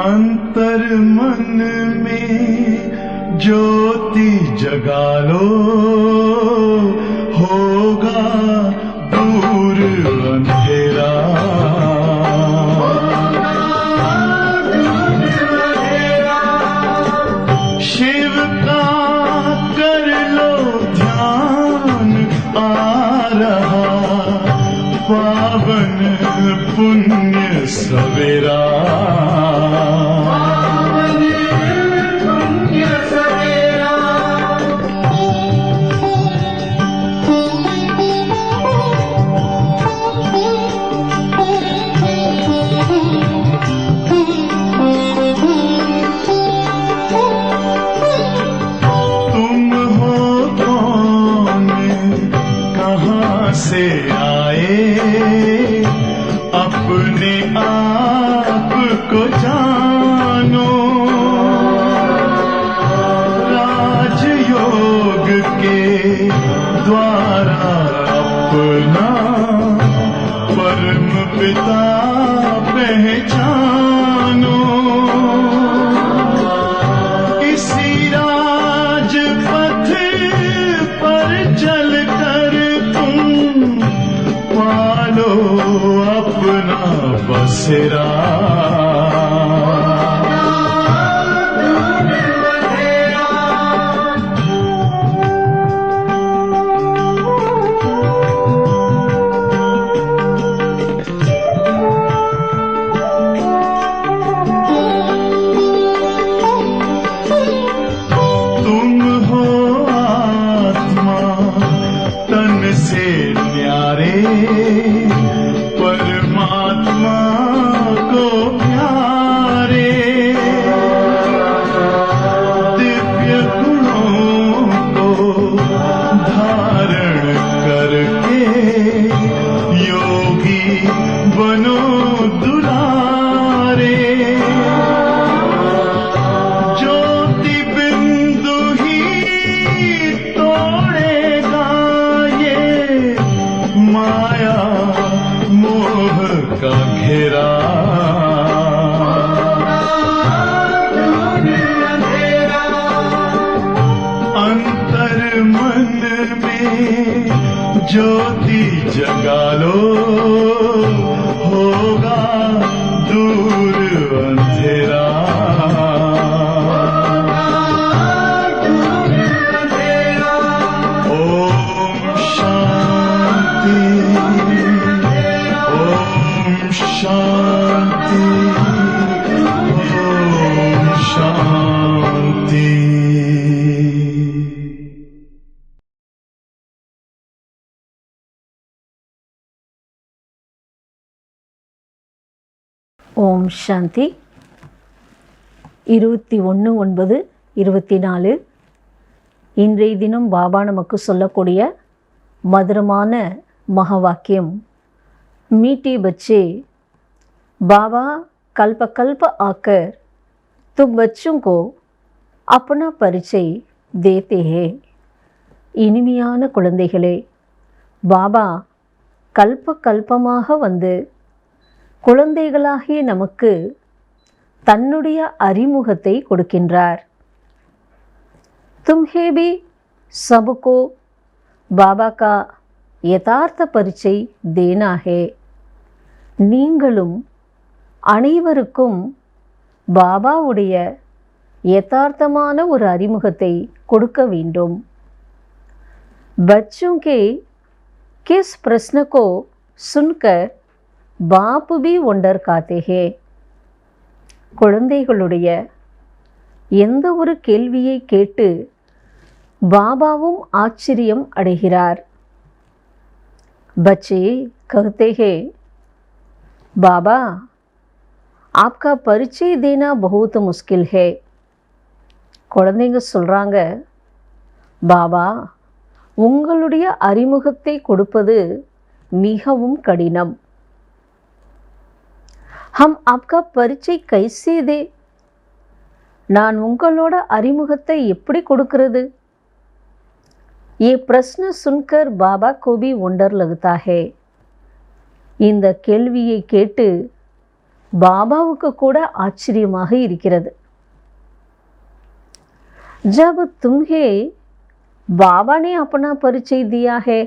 अंतर मन में ज्योति जगा लो, होगा दूर अंधेरा। शिव का कर लो ध्यान, आ रहा पावन पुण्य सवेरा। से आए अपने आप को जानो, राजयोग के द्वारा अपना परम पिता पहचानो। इसी राजपथ पर चलकर पालो अपना बसेरा। तुम हो आत्मा तन से न्यारे, परमात्मा को प्यारे। दिव्य गुणों को धारण करके योगी बनो दुलारे। ज्योति बिंदु ही तोड़ेगा ये माया मोह का घेरा। अंतर मन में ज्योति जगा लो, होगा दूर अंधेरा। ओम शांति, ओम शांति, ओम शांति। ஓம் சாந்தி. 21/9/24 இன்றைய தினம் பாபா நமக்கு சொல்லக்கூடிய மதுரமான மகா வாக்கியம், मीठे बच्चे बाबा कल्प कल्प आकर तुम बच्चों को अपना परिचय देते हैं। இனிமையான குழந்தைகளே, பாபா கல்ப கல்பமாக வந்து குழந்தைகளாகிய நமக்கு தன்னுடைய அறிமுகத்தை கொடுக்கின்றார்। तुम्हें भी सबको बाबा का यथार्थ परिचय देना है। நீங்களும் அனைவருக்கும் பாபாவுடைய யதார்த்தமான ஒரு அறிமுகத்தை கொடுக்க வேண்டும்। बच्चों के किस प्रश्न को सुनकर बाप भी वंडर खाते हैं। குழந்தைகளுடைய எந்த ஒரு கேள்வியை கேட்டு பாபாவும் ஆச்சரியம் அடைகிறார்। बच्चे कहते हैं, बाबा आपका परिचय देना बहुत मुश्किल है। குழந்தைங்க சொல்றாங்க, பாபா உங்களுடைய அறிமுகத்தை கொடுப்பது மிகவும் கடினம்। हम आपका परिचय कैसे दे, நான் உங்களோட அறிமுகத்தை எப்படி கொடுக்கிறது। ये प्रश्न सुनकर बाबा को भी वंडर लगता है। இந்த கேள்வியை கேட்டு பாபாவுக்கு கூட ஆச்சரியமாக இருக்கிறது. जब तुम्हें बाबा ने अपना परिचय दिया है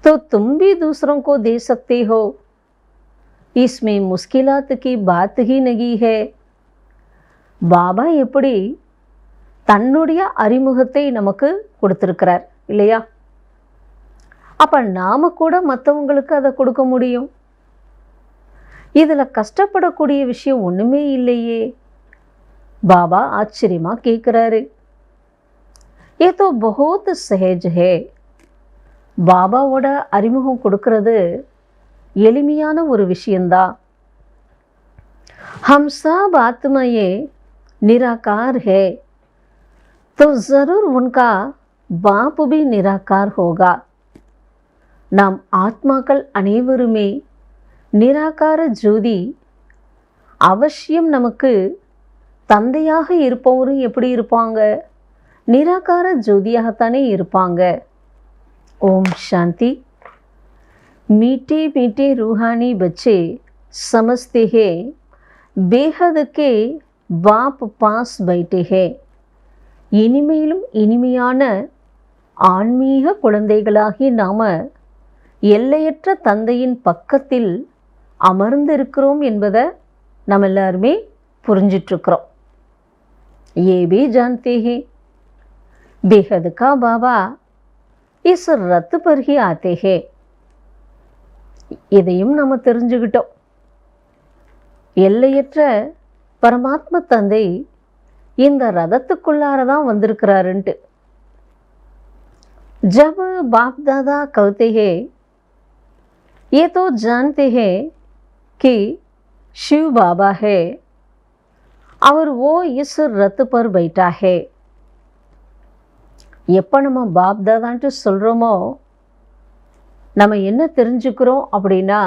तो तुम भी दूसरों को दे सकते हो. इसमें मुश्किलात की बात ही नहीं है. பாபா எப்படி தன்னுடைய அறிமுகத்தை நமக்கு கொடுத்திருக்கிறார் இல்லையா? அப்ப நாம கூட மற்றவங்களுக்கு அதை கொடுக்க முடியும். இதுல கஷ்டப்படக்கூடிய விஷயம் ஒண்ணுமே இல்லையே. பாபா ஆச்சரியமா கேட்கிறாரு. ये तो बहुत सहज है. பாபாவோட அறிமுகம் கொடுக்கிறது எளிமையான ஒரு விஷயம்தான். हम सब आत्माएं निराकार है तो जरूर उनका बाप भी निराकार होगा. நாம் ஆத்மாக்கள் அனைவருமே நிராகார ஜோதி. அவசியம் நமக்கு தந்தையாக இருப்பவரும் எப்படி இருப்பாங்க? நிராகார ஜோதியாகத்தானே இருப்பாங்க. ஓம் சாந்தி. मीठे मीठे रूहानी बच्चे समझते हैं बेहद के बाप पास बैठे हैं. இனிமையிலும் இனிமையான ஆன்மீக குழந்தைகளாகி நாம எல்லையற்ற தந்தையின் பக்கத்தில் அமர்ந்திருக்கிறோம் என்பதை நம்ம எல்லாருமே புரிஞ்சிட்ருக்கிறோம். ये भी जानते हैं बेहद का बाबा इस रथ पर ही आते हैं. இதையும் நம்ம தெரிஞ்சுக்கிட்டோம். எல்லையற்ற பரமாத்ம தந்தை இந்த ரதத்துக்குள்ளாரதான் வந்திருக்கிறாருன்ட்டு. जब बाप दादा कहते हैं ये तो जानते हैं कि शिव बाबा है और वो इस रथ पर बैठा है. எப்போ நம்ம பாப் தாதான்ட்டு சொல்கிறோமோ நம்ம என்ன தெரிஞ்சுக்கிறோம் அப்படின்னா,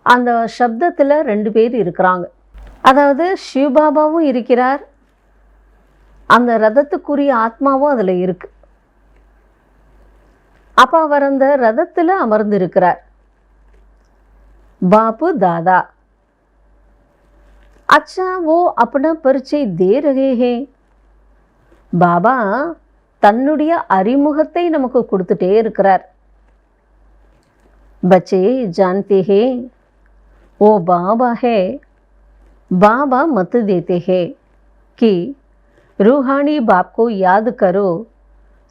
அந்த சப்தத்தில் 2 பேர் இருக்கிறாங்க. அதாவது சிவபாபாவும் இருக்கிறார், அந்த ரதத்துக்குரிய ஆத்மாவும் அதில் இருக்கு. அப்போ அவர் அந்த ரதத்தில் அமர்ந்திருக்கிறார். பாபு தாதா अच्छा वो अपना परिचय दे रहे हैं. பாபா தன்னுடைய அறிமுகத்தை நமக்கு கொடுத்துட்டே இருக்கிறார். बच्चे जानते हैं वो बाबा है. बाबा मत देते हैं कि रूहानी बाप को याद करो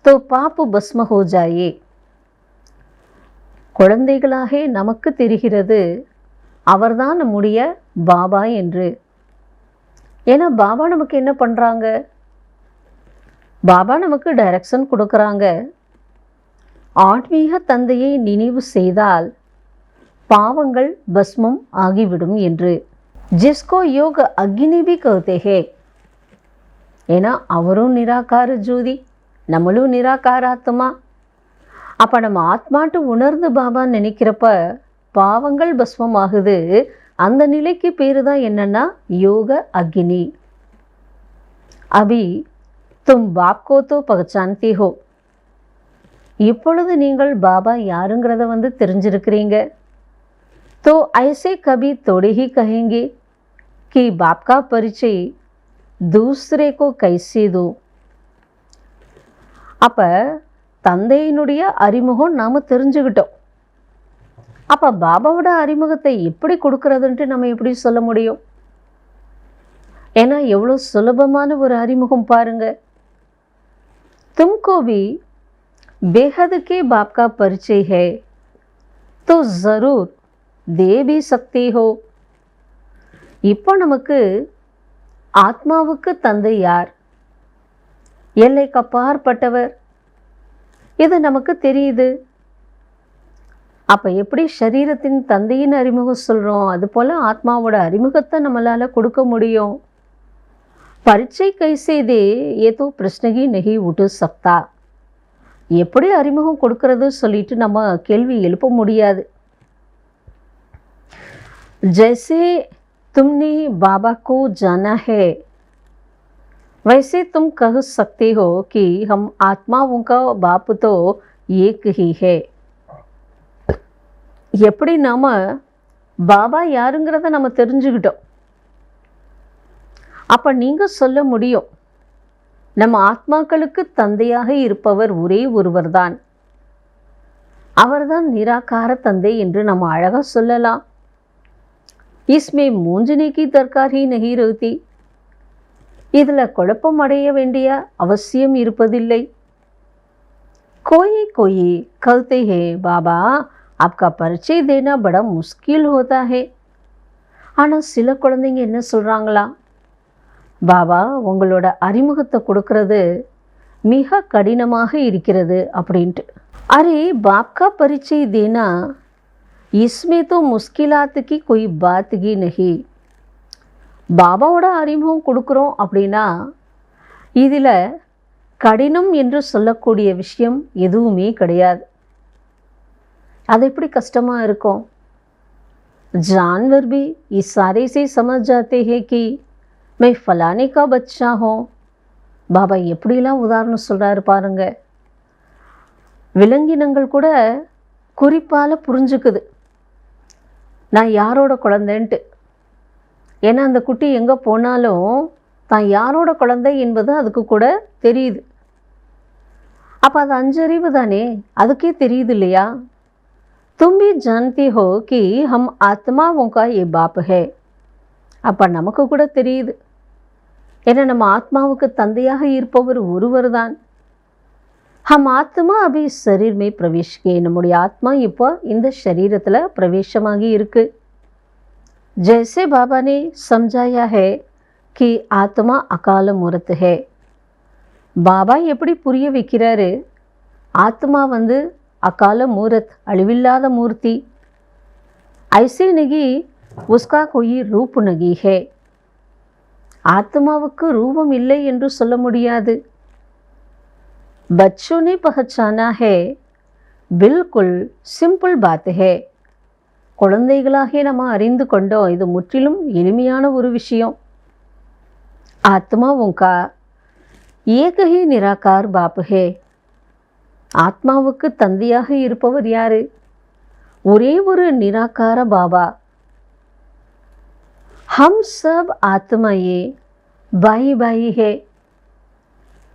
तो पाप भस्म हो जाए. குழந்தைகளாக நமக்கு தெரிகிறது அவர்தான் நம்முடைய பாபா என்று. ஏன்னா பாபா நமக்கு என்ன பண்ணுறாங்க? பாபா நமக்கு டைரக்ஷன் கொடுக்குறாங்க. ஆன்மீக தந்தையை நினைவு செய்தால் பாவங்கள் பஸ்மம் ஆகிவிடும் என்று. ஜிஸ்கோ யோக அக்னி பி கஹ்தே ஹே. ஏன்னா அவரும் நிராகார ஜோதி, நம்மளும் நிராகார ஆத்மா. அப்போ நம்ம ஆத்மாட்டு உணர்ந்து பாபா நினைக்கிறப்ப பாவங்கள் பஸ்மம் ஆகுது. அந்த நிலைக்கு பேர் தான் என்னன்னா யோக அக்னி. அபி தும் பாப் கோ தோ பகச்சான்தி ஹோ. இப்பொழுது நீங்கள் பாபா யாருங்கிறத தெரிஞ்சிருக்கிறீங்க. तो ऐसे कभी थोड़े ही कहेंगे कि बाप का परिचय दूसरे को कैसे दो. அப்போ தந்தையினுடைய அறிமுகம் நாம் தெரிஞ்சுக்கிட்டோம். அப்போ பாபாவோட அறிமுகத்தை எப்படி கொடுக்கறதுன்ட்டு நம்ம எப்படி சொல்ல முடியும்? ஏன்னா எவ்வளோ சுலபமான ஒரு அறிமுகம் பாருங்க. तुमको भी बेहद के बाप का परिचय है तो ज़रूर दे भी सकते हो. இப்போ நமக்கு ஆத்மாவுக்கு தந்தை யார், எல்லைக்கு அப்பாற்பட்டவர், இது நமக்கு தெரியுது. அப்போ எப்படி சரீரத்தின் தந்தையின் அறிமுகம் சொல்கிறோம், அதுபோல் ஆத்மாவோட அறிமுகத்தை நம்மளால் கொடுக்க முடியும். परिचय कैसे दे ये तो प्रश्न ही नहीं उठ सकता. எப்படி அறிமுகம் கொடுக்கறது சொல்லிட்டு நம்ம கேள்வி எழுப்ப முடியாது. जैसे तुमने बाबा को जाना है वैसे तुम कह सकते हो कि हम आत्माओं का बाप तो एक ही है. எப்படி நாம பாபா யாருங்கிறத நம்ம தெரிஞ்சுக்கிட்டோம். அப்போ நீங்கள் சொல்ல முடியும், நம்ம ஆத்மாக்களுக்கு தந்தையாக இருப்பவர் ஒரே ஒருவர் தான், அவர்தான் நிராகார தந்தை என்று நம்ம அழகாக சொல்லலாம். இஸ்மே மூஞ்சனே கி தர்கார் ஹி நஹி ரஹ்தி. இதில் குழப்பம் அடைய வேண்டிய அவசியம் இருப்பதில்லை. கோயி கோயி கல்தே ஹே பாபா आपका परिचय देना बड़ा मुश्किल होता है. ஆனால் சில குழந்தைங்க என்ன சொல்கிறாங்களா, பாபா உங்களோட அறிமுகத்தை கொடுக்கறது மிக கடினமாக இருக்கிறது அப்படின்ட்டு. அரே பாப்கா परिचय देना इसमें तो मुश्किलात की कोई बात ही नहीं. பாபாவோட அறிமுகம் கொடுக்குறோம் அப்படின்னா இதில் கடினம் என்று சொல்லக்கூடிய விஷயம் எதுவுமே கிடையாது. அது எப்படி கஷ்டமாக இருக்கும்? जानवर भी इशारे से समझ जाते हैं कि मैं फलाने का बच्चा हूँ. பாபா எப்படிலாம் உதாரணம் சொல்கிறாரு பாருங்க. விலங்கினங்கள் கூட குறிப்பால் புரிஞ்சுக்குது நான் யாரோட குழந்தைன்ட்டு. ஏன்னா அந்த குட்டி எங்கே போனாலும் தான் யாரோட குழந்தை என்பது அதுக்கு கூட தெரியுது. அப்போ அது அஞ்சறிவு தானே, அதுக்கே தெரியுது இல்லையா? तुम भी जानती हो कि हम आत्माओं का ये बाप है. அப்போ நமக்கு கூட தெரியுது, ஏன்னா நம்ம ஆத்மாவுக்கு தந்தையாக இருப்பவர் ஒருவர் தான். हम आत्मा अभी शरीर में प्रवेश किए. நம்முடைய ஆத்மா இப்போ இந்த शरीरத்தில் प्रवेशமாகி இருக்கு. जैसे बाबा ने समझाया है कि आत्मा अकाल मूर्त है. பாபா எப்படி புரிய வைக்கிறாரு, ஆத்மா अकाल मूर्त अழிவில்லாத मूर्ति. ऐसे नहीं उसका कोई रूप नहीं है. ஆத்மாவுக்கு ரூபம் இல்லை என்று சொல்ல முடியாது. बच्चों ने पहचाना है, बिल्कुल सिंपल बात है. குழந்தைகளாக நம்ம அறிந்து கொண்டோம், இது முற்றிலும் எளிமையான ஒரு விஷயம். आत्माओं का एक ही निराकार बाप है. ஆத்மாவுக்கு தந்தையாக இருப்பவர் யாரு? ஒரே ஒரு நிராகார பாபா. हम सब ஆத்மாயே பாய் பாய் ஹே.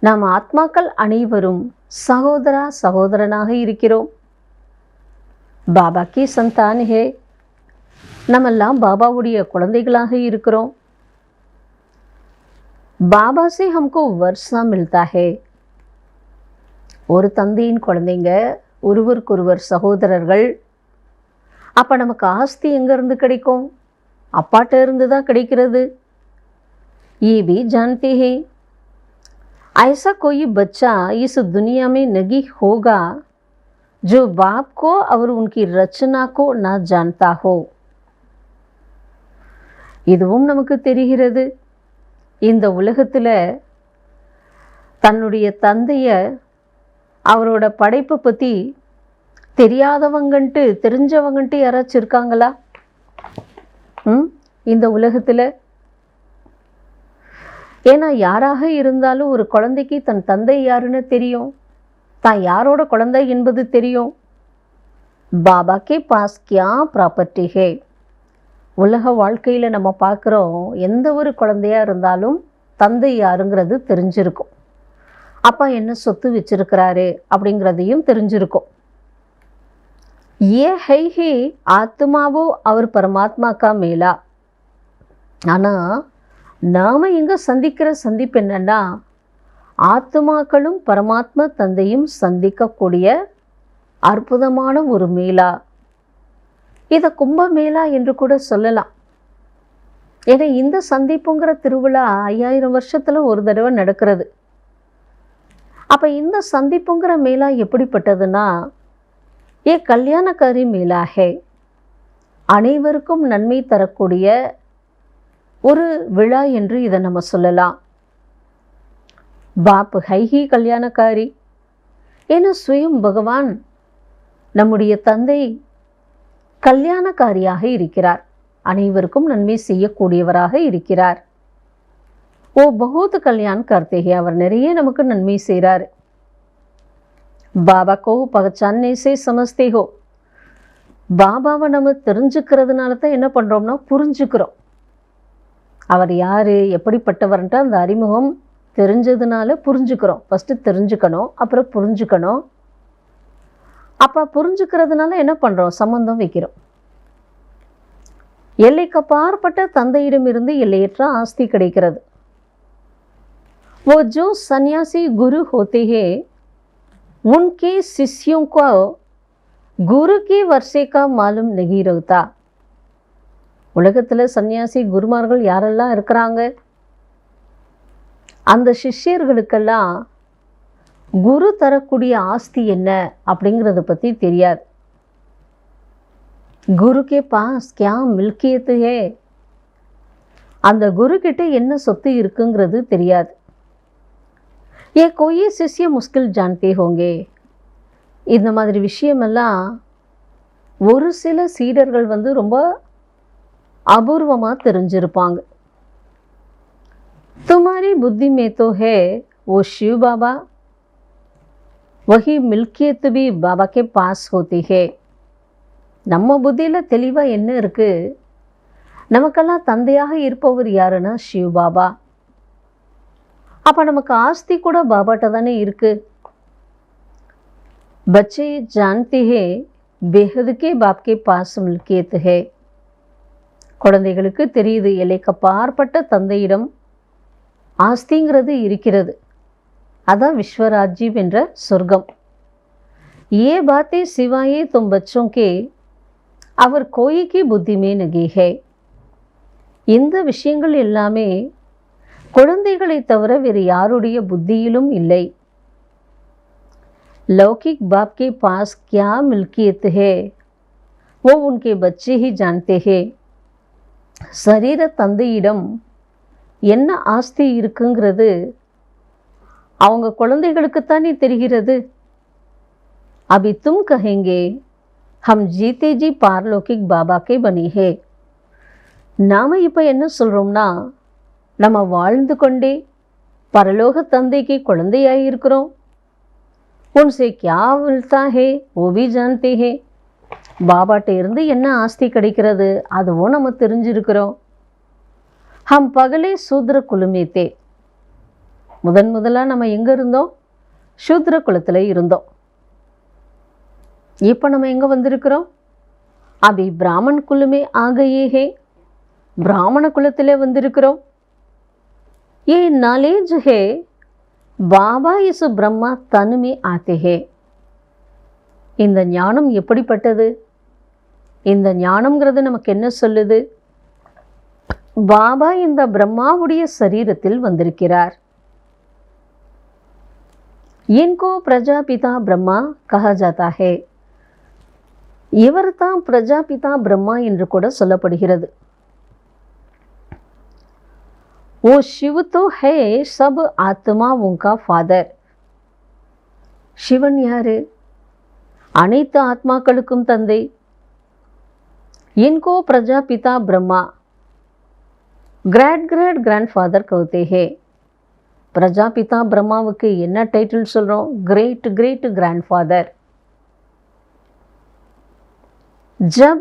நாம் ஆத்மாக்கள் அனைவரும் சகோதரா சகோதரனாக இருக்கிறோம். பாபா கி சந்தான் ஹே. நம்மெல்லாம் பாபாவுடைய குழந்தைகளாக இருக்கிறோம். பாபா से हमको वर्षा मिलता है. ஒரு தந்தையின் குழந்தைங்க, ஒருவருக்கொருவர் சகோதரர்கள். அப்போ நமக்கு ஆஸ்தி எங்கேருந்து கிடைக்கும்? அப்பாட்ட இருந்து தான் கிடைக்கிறது. ये भी जानते हैं ऐसा कोई बच्चा इस दुनिया में नहीं होगा जो बाप को और उनकी रचना को ना जानता हो. இதுவும் நமக்கு தெரிகிறது, இந்த உலகத்தில் தன்னுடைய தந்தையை அவரோட படைப்பை பற்றி தெரியாதவங்கன்ட்டு தெரிஞ்சவங்கன்ட்டு யாராச்சும் இருக்காங்களா இந்த உலகத்தில்? ஏன்னா யாராக இருந்தாலும் ஒரு குழந்தைக்கு தன் தந்தை யாருன்னு தெரியும், தான் யாரோட குழந்தை என்பது தெரியும். பாபா கே பாஸ் கியா ப்ராப்பர்ட்டி ஹே. உலக வாழ்க்கையில் நம்ம பார்க்குறோம், எந்த ஒரு குழந்தையாக இருந்தாலும் தந்தை யாருங்கிறது தெரிஞ்சிருக்கும். அப்பா என்ன சொத்து வச்சிருக்கிறாரு அப்படிங்கிறதையும் தெரிஞ்சிருக்கும். ये है ही ஆத்மாவோ அவர் பரமாத்மா கா மேலா. ஆனால் நாம் இங்கே சந்திக்கிற சந்திப்பு என்னன்னா, ஆத்மாக்களும் பரமாத்மா தந்தையும் சந்திக்கக்கூடிய அற்புதமான ஒரு மேலா. இதை கும்பமேளா என்று கூட சொல்லலாம். ஏன்னா இந்த சந்திப்புங்கிற திருவிழா 5000 வருஷத்தில் ஒரு தடவை நடக்கிறது. அப்போ இந்த சந்திப்புங்கிற மேளா எப்படிப்பட்டதுன்னா, ஏ கல்யாணக்காரி மேளா ஹே. அனைவருக்கும் நன்மை தரக்கூடிய ஒரு விழா என்று இதை நம்ம சொல்லலாம். பாப் ஹைஹி கல்யாணக்காரி. ஏன்னா சுயம் பகவான் நம்முடைய தந்தை கல்யாணக்காரியாக இருக்கிறார், அனைவருக்கும் நன்மை செய்யக்கூடியவராக இருக்கிறார். ஓ பகூத் கல்யாண் கர்த்தே ஹே. அவர் நிறைய நமக்கு நன்மை செய்கிறார். बाबा को पहचानने से समझते हो பாபாவை நம்ம தெரிஞ்சுக்கிறதுனால தான் என்ன பண்ணுறோம்னா புரிஞ்சுக்கிறோம். அவர் யார், எப்படிப்பட்டவர்ன்ட்டு அந்த அறிமுகம் தெரிஞ்சதுனால புரிஞ்சுக்கிறோம். ஃபஸ்ட்டு தெரிஞ்சுக்கணும், அப்புறம் புரிஞ்சுக்கணும். அப்போ புரிஞ்சுக்கிறதுனால என்ன பண்ணுறோம், சம்பந்தம் வைக்கிறோம். எல்லைக்கு அப்பாற்பட்ட தந்தையிடமிருந்து எல்லையற்ற ஆஸ்தி கிடைக்கிறது. वो जो सन्यासी गुरु होते हैं उनके शिष्यों को गुरु की वर्षे का मालूम नहीं रहता. உலகத்தில் சன்னியாசி குருமார்கள் யாரெல்லாம் இருக்கிறாங்க, அந்த சிஷ்யர்களுக்கெல்லாம் குரு தரக்கூடிய ஆஸ்தி என்ன அப்படிங்கிறத பற்றி தெரியாது. குரு கே பாஸ் கியா மில்கியத்து ஹே, அந்த குரு கிட்ட என்ன சொத்து இருக்குங்கிறது தெரியாது. ஏ கோயி சிஷ்ய முஸ்கில் ஜான்தே ஹோங்கே, இந்த மாதிரி விஷயமெல்லாம் ஒரு சில சீடர்கள் ரொம்ப அபூர்வமாக தெரிஞ்சிருப்பாங்க. तुम्हारी बुद्धि में तो है वो शिव बाबा, वही मिल्कियत भी बाबा के पास होती है. நம்ம புத்தியில் தெளிவாக என்ன இருக்குது, நமக்கெல்லாம் தந்தையாக இருப்பவர் யாருன்னா शिव बाबा. அப்போ நமக்கு ஆஸ்தி கூட பாபாட்ட தானே இருக்குது. बच्चे जानते हैं बेहद के बाप के पास मिल्कियत है. குழந்தைகளுக்கு தெரியுது எல்லைக்கு அப்பாற்பட்ட தந்தையிடம் ஆஸ்திங்கிறது இருக்கிறது. அதான் விஸ்வராஜ்யம் என்ற சொர்க்கம். ये बातें सिवाय तुम बच्चों के அவர் कोई की बुद्धि में नहीं है. இந்த விஷயங்கள் எல்லாமே குழந்தைகளை தவிர வேறு யாருடைய புத்தியிலும் இல்லை. लौकिक बाप के पास क्या मिल्कियत है वो उनके बच्चे ही जानते हैं. சரீர தந்தையிடம் என்ன ஆஸ்தி இருக்குங்கிறது அவங்க குழந்தைகளுக்குத்தானே தெரிகிறது. अभी तुम कहेंगे हम जीते जी पारलौकिक बाबा के बने हैं. நாம் இப்போ என்ன சொல்கிறோம்னா, நம்ம வாழ்ந்து கொண்டே பரலோக தந்தைக்கு குழந்தையாக இருக்கிறோம். उनसे क्या मिलता है वो भी जानते हैं. பாபாட்ட இருந்து என்ன ஆஸ்தி கிடைக்கிறது அதுவும் நம்ம தெரிஞ்சிருக்கிறோம். ஹம் பகலே சூத்ர குலுமேத்தே, முதலாக நம்ம எங்கே இருந்தோம், சூத்ர குலத்தில் இருந்தோம். இப்போ நம்ம எங்கே வந்திருக்கிறோம், அபி பிராமன் குலுமே ஆகையே ஹே, பிராமண குலத்தில் வந்திருக்கிறோம். ये नॉलेज है பாபா இஸ் பிரம்மா தனுமே ஆத்தே ஹே. இந்த ஞானம் எப்படிப்பட்டது, இந்த ஞானம்ங்கிறது நமக்கு என்ன சொல்லுது, பாபா இந்த பிரம்மாவுடைய சரீரத்தில் வந்திருக்கிறார். இன்கோ பிரஜாபிதா பிரம்மா கஹா ஜாதா ஹே, இவர் தான் பிரஜாபிதா பிரம்மா என்று கூட சொல்லப்படுகிறது. वो शिव तो है सब आत्माओं का फादर. சிவன் யாரு, அனைத்து ஆத்மாக்களுக்கும் தந்தை. इनको प्रजापिता ब्रह्मा ग्रैंड फादर कहते हैं. प्रजापिता ब्रह्माவுக்கு என்ன டைட்டில் சொல்றோம், ग्रेट ग्रैंड फादर. जब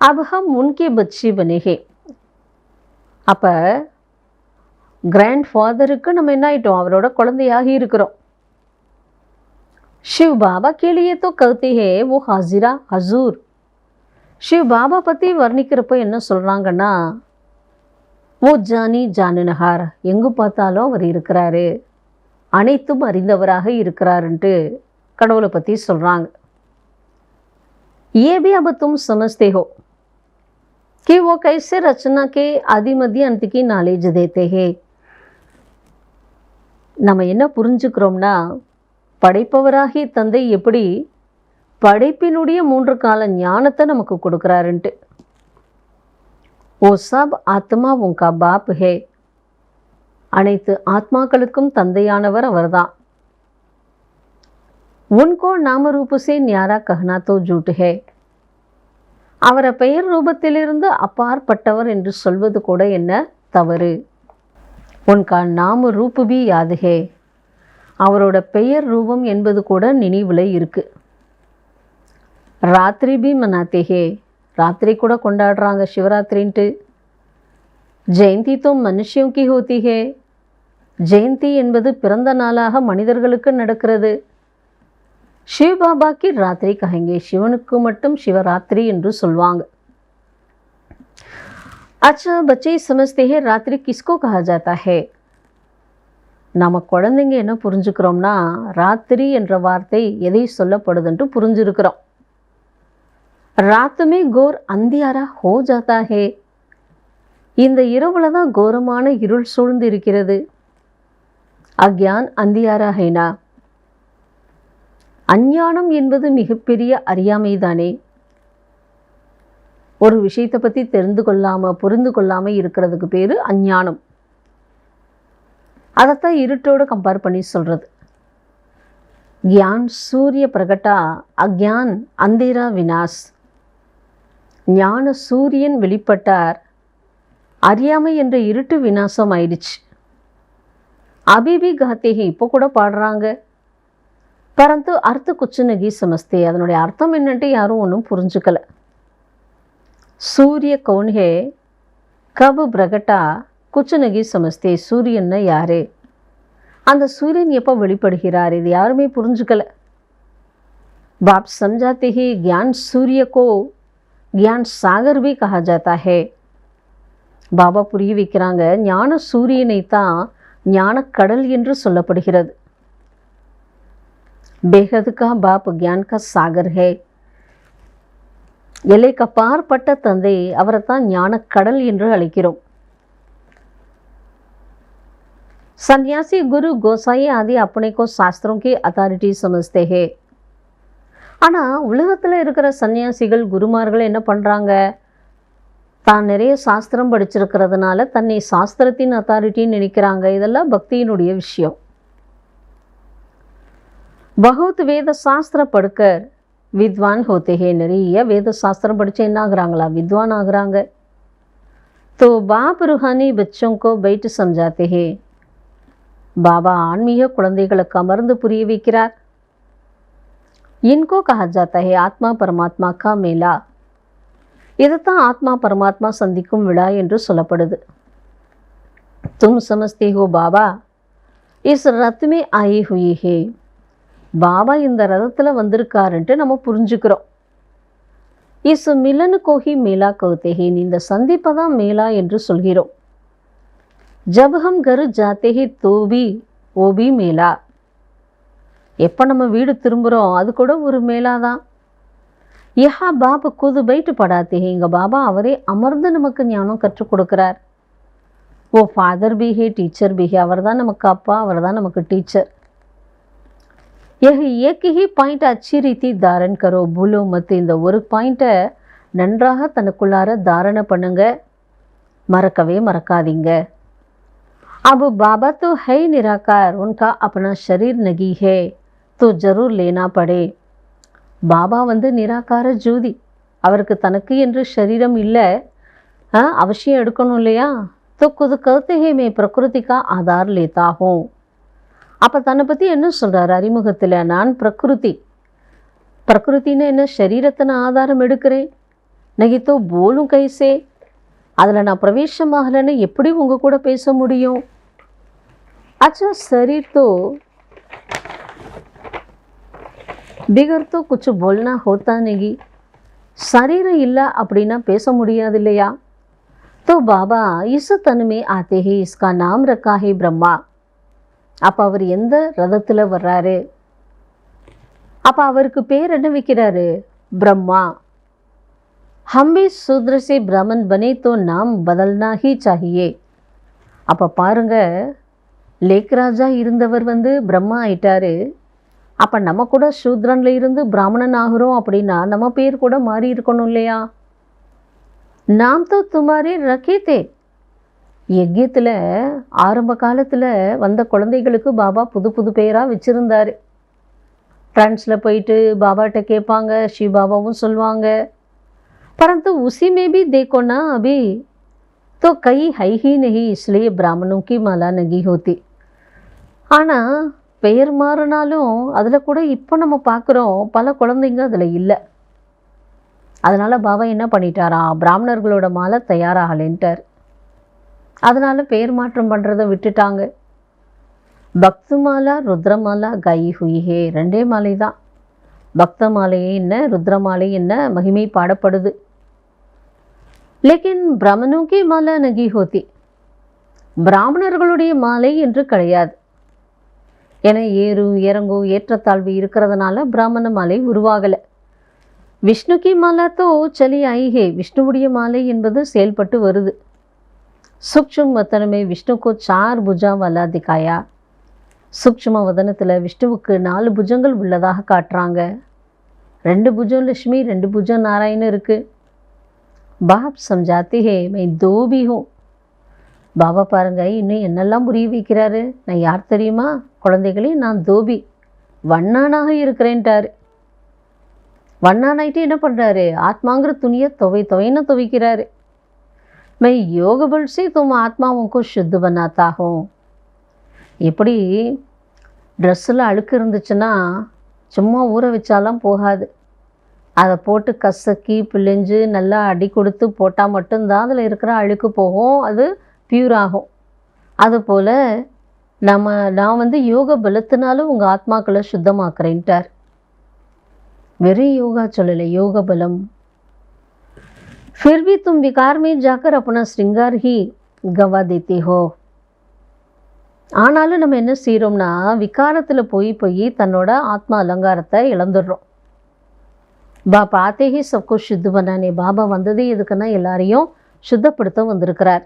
अब हम उनके बच्चे बने हैं, அப்போ கிராண்ட் ஃபாதருக்கு நம்ம என்ன ஆயிட்டோம், அவரோட குழந்தையாகி இருக்கிறோம். शिव बाबा के लिए तो कहते हैं वो हाजिरा हजूर. शिव बाबा பற்றி வர்ணிக்கிறப்ப என்ன சொல்கிறாங்கன்னா, ஓ ஜானி ஜானனஹார், எங்கு பார்த்தாலும் அவர் இருக்கிறாரு, அனைத்தும் அறிந்தவராக இருக்கிறாருன்ட்டு கடவுளை பற்றி சொல்கிறாங்க. ये भी अब तुम समझते हो कि वो कैसे रचना के आदि मध्य अंत की नॉलेज देते हैं. நம்ம என்ன புரிஞ்சுக்கிறோம்னா, படைப்பவராகிய தந்தை எப்படி படைப்பினுடைய 3 கால ஞானத்தை நமக்கு கொடுக்குறாருன்ட்டு. ஓ சப் ஆத்மா உங்கா பாப் ஹே, அனைத்து ஆத்மாக்களுக்கும் தந்தையானவர் அவர்தான். உன்கோ நாம ரூப சே न्यारा कहना तो झूठ है. அவரை பெயர் ரூபத்திலிருந்து அப்பாற்பட்டவர் என்று சொல்வது கூட என்ன தவறு. உன்கா நாம ரூப பி யாத் ஹே, அவரோட பெயர் ரூபம் என்பது கூட நினைவில் இருக்கு. ராத்திரி भी मनाते हैं, ராத்திரி கூட கொண்டாடுறாங்க சிவராத்திரின்ட்டு. ஜெயந்தி तो मनुष्यों की होती है, ஜெயந்தி என்பது பிறந்த நாளாக மனிதர்களுக்கு நடக்கிறது. शिव बाबा की रात्रि कहेंगे, சிவனுக்கு மட்டும் சிவராத்திரி என்று சொல்வாங்க. अच्छा बच्चे समझते हैं रात्रि किसको कहा जाता है. நம்ம குழந்தைங்க என்ன புரிஞ்சுக்கிறோம்னா ராத்திரி என்ற வார்த்தை எதை சொல்லப்படுதுன்ட்டு புரிஞ்சிருக்கிறோம். रात में घोर अंधियारा हो जाता है, இந்த இரவுல தான் கோரமான இருள் சூழ்ந்து இருக்கிறது. அக்ஞான் அந்தியாரா ஹைனா, அஞ்ஞானம் என்பது மிகப்பெரிய அறியாமைதானே. ஒரு விஷயத்தை பற்றி தெரிந்து கொள்ளாம புரிந்து கொள்ளாம இருக்கிறதுக்கு பேரு அஞ்ஞானம். அதைத்தான் இருட்டோடு கம்பேர் பண்ணி சொல்றது. கியான் சூரிய பிரகட்டா, அக்ஞான் அந்தேரா வினாஸ். ஞான சூரியன் வெளிப்பட்டார், அறியாமை என்ற இருட்டு விநாசம் ஆயிடுச்சு. அபிபி காத்தேகி, இப்போ கூட பாடுறாங்க. பரந்து அர்த்த குச்சுனகி சமஸ்தே, அதனுடைய அர்த்தம் என்னன்ட்டு யாரும் ஒன்றும் புரிஞ்சுக்கல. சூரிய கவுன்ஹே கபு பிரகட்டா குச்சுனகி சமஸ்தே, சூரியன்னா யாரு, அந்த சூரியன் எப்போ வெளிப்படுகிறார், இது யாருமே புரிஞ்சுக்கல. बाप समझाते ही ज्ञान सूर्य को ज्ञान सागर भी कहा जाता है. பாபா புரிய வைக்கிறாங்க, ஞான சூரியனை தான் ஞான கடல் என்று சொல்லப்படுகிறது. बेहद का बाप ज्ञान का सागर है, எல்லைக்கு அப்பாற்பட்ட தந்தை, அவரை தான் ஞான கடல் என்று அழைக்கிறோம். सन्यासी गुरु गोसाई आदि अपने को शास्त्रों की अथॉरिटी समझते हैं. ஆனால் உலகத்தில் இருக்கிற சன்னியாசிகள் குருமார்கள் என்ன பண்ணுறாங்க, தான் நிறைய சாஸ்திரம் படிச்சிருக்கிறதுனால தன்னை சாஸ்திரத்தின் அத்தாரிட்டின்னு நினைக்கிறாங்க. இதெல்லாம் பக்தியினுடைய விஷயம். பகுத் வேத சாஸ்திர படுக்கர் வித்வான் ஹோத்தே ஹே, நிறைய வேத சாஸ்திரம் படித்து என்ன ஆகுறாங்களா, வித்வான் ஆகுறாங்க. तो बाप रूहानी बच्चों को बैठ समझाते हैं. பாபா ஆன்மீக குழந்தைகளுக்கு அமர்ந்து புரிய வைக்கிறார். इनको कहा जाता है आत्मा परमात्मा का मेला. இதுதான் ஆத்மா பரமாத்மா சந்திக்கும் விழா என்று சொல்லப்படுது. तुम समझते हो बाबा इस रथ में आई हुई है. பாபா இந்த ரதத்தில் வந்திருக்காருன்ட்டு நம்ம புரிஞ்சுக்கிறோம். इस मिलन को ही मेला कहते हैं, இந்த சந்திப்பை தான் மேலா என்று சொல்கிறோம். जब हम घर जाते हैं तो भी वो भी मेला. எப்போ நம்ம வீடு திரும்புகிறோம் அது கூட ஒரு மேலா தான். யஹா பாப் குது பைட்டு படாத்தே, இங்கே பாபா அவரே அமர்ந்து நமக்கு ஞானம் கற்றுக் கொடுக்கிறார். ஓ ஃபாதர் பி ஹே டீச்சர் பி ஹே, அவர் தான் நமக்கு அப்பா, அவர் தான் நமக்கு டீச்சர். एक ही பாயிண்ட் अच्छी रीति धारण करो भूलो मत. இந்த ஒரு பாயிண்ட்டை நன்றாக தனக்குள்ளார தாரணை பண்ணுங்க, மறக்கவே மறக்காதீங்க. अब बाबा तो है निराकार, उनका अपना शरीर नहीं है तो जरूर लेना पड़े. பாபா வந்து நிராகார ஜோதி, அவருக்கு தனக்கு என்று சரீரம் இல்லை, அவசியம் எடுக்கணும் இல்லையா. तो खुद कहते हैं मैं प्रकृति का आधार लेता हूँ. அப்போ தன்னை பற்றி என்ன சொல்கிறார் அறிமுகத்தில், நான் பிரகிருத்தின்னு என்ன சரீரத்தை நான் ஆதாரம் எடுக்கிறேன். நகித்தோ போலும் கைசே, அதில் நான் பிரவேசமாகலைன்னு எப்படி உங்கள் கூட பேச முடியும். अच्छा शरीर तो बिगर तो कुछ बोलना होता नहीं. शरीर இல்லை அப்படின்னா பேச முடியாது இல்லையா. तो बाबा इस तन में आते ही इसका नाम रखा है ब्रह्मा. அப்போ அவர் எந்த ரதத்தில் வர்றாரு, அப்போ அவருக்கு பேர் என்ன வைக்கிறாரு, பிரம்மா. हम भी शूद्र से ब्राह्मण बने तो नाम बदलना ही चाहिए. அப்போ பாருங்க, லேக்ராஜா இருந்தவர் வந்து பிரம்மா ஆயிட்டாரு. அப்போ நம்ம கூட சூத்ரன்ல இருந்து பிராமணன் ஆகிறோம் அப்படின்னா நம்ம பேர் கூட மாறி இருக்கணும் இல்லையா. நாம் तो तुम्हारे रखे थे. யஜ்யத்தில் ஆரம்ப காலத்தில் வந்த குழந்தைகளுக்கு பாபா புது புது பேராக வச்சுருந்தார். ஃப்ரான்ஸில் போயிட்டு பாபாட்ட கேட்பாங்க, ஸ்ரீ பாபாவும் சொல்லுவாங்க. परंतु उसी में भी देखो ना अभी तो कई है ही नहीं, इसलिए ब्राह्मणों की माला नहीं होती. ஆனால் பெயர் மாறினாலும் அதில் கூட இப்போ நம்ம பார்க்குறோம் பல குழந்தைங்க அதில் இல்லை. அதனால் பாபா என்ன பண்ணிட்டாராம், பிராமணர்களோட மாலை தயாராகலைன்ட்டார். அதனால் பெயர் மாற்றம் பண்ணுறதை விட்டுட்டாங்க. பக்து மாலா ருத்ரமாலா காயி ஹுயி ஹே, 2 மாலை தான். பக்த மாலையே என்ன, ருத்ர மாலை என்ன மகிமை பாடப்படுது. லேக்கின் பிராமணோக்கி மாலா நகி ஹோத்தி, பிராமணர்களுடைய மாலை என்று கிடையாது. என இறங்கு ஏற்றத்தாழ்வு இருக்கிறதுனால பிராமண மாலை உருவாகலை. விஷ்ணுக்கி மாலா தோ சலி ஆயிஹே, விஷ்ணுவுடைய மாலை என்பது செயல்பட்டு வருது. சூக்ஷ்ம வதனமே விஷ்ணுக்கோ 4 புஜா வாலா திகாயா, சூக்ஷ்ம வதனத்தில் விஷ்ணுவுக்கு 4 புஜங்கள் உள்ளதாக காட்டுறாங்க. 2 புஜம் லட்சுமி, 2 புஜம் நாராயணன் இருக்கு. பாப் சம்ஜாத்தே ஹே மை தோ பி ஹூ, பாபா பாருங்க இன்னும் என்னெல்லாம் புரிய வைக்கிறாரு. நான் யார் தெரியுமா, குழந்தைகளே நான் தோபி, வண்ணானாக இருக்கிறேன்ட்டாரு. வண்ணானாயிட்டு என்ன பண்ணுறாரு, ஆத்மாங்கிற துணியை துவைன்னு துவைக்கிறாரு. மை யோக பல் से तुम आत्माओं को शुद्ध बनाता हूँ. எப்படி ட்ரெஸ்ஸில் அழுக்கு இருந்துச்சுன்னா சும்மா ஊற வச்சாலாம் போகாது, அதை போட்டு கசக்கி பிழிஞ்சு நல்லா அடி கொடுத்து போட்டால் மட்டும்தான் அதில் இருக்கிற அழுக்கு போகும், அது பியூர் ஆகும். அதுபோல் நான் யோக பலத்தினாலும் உங்கள் ஆத்மாக்களை சுத்தமாக்குறேன்ட்டார். வெறும் யோகா சொல்லலை, யோக பலம். फिर भी तुम विकार में जाकर अपना श्रृंगार ही गवा देते हो. ஆனாலும் நம்ம என்ன செய்கிறோம்னா விகாரத்தில் போய் தன்னோட ஆத்மா அலங்காரத்தை இழந்துடுறோம். பாபா ஆத்தே ஹி சப்கோ சுத்த பண்ணானே, பாபா வந்ததே எதுக்குன்னா எல்லாரையும் சுத்தப்படுத்த வந்திருக்கிறார்.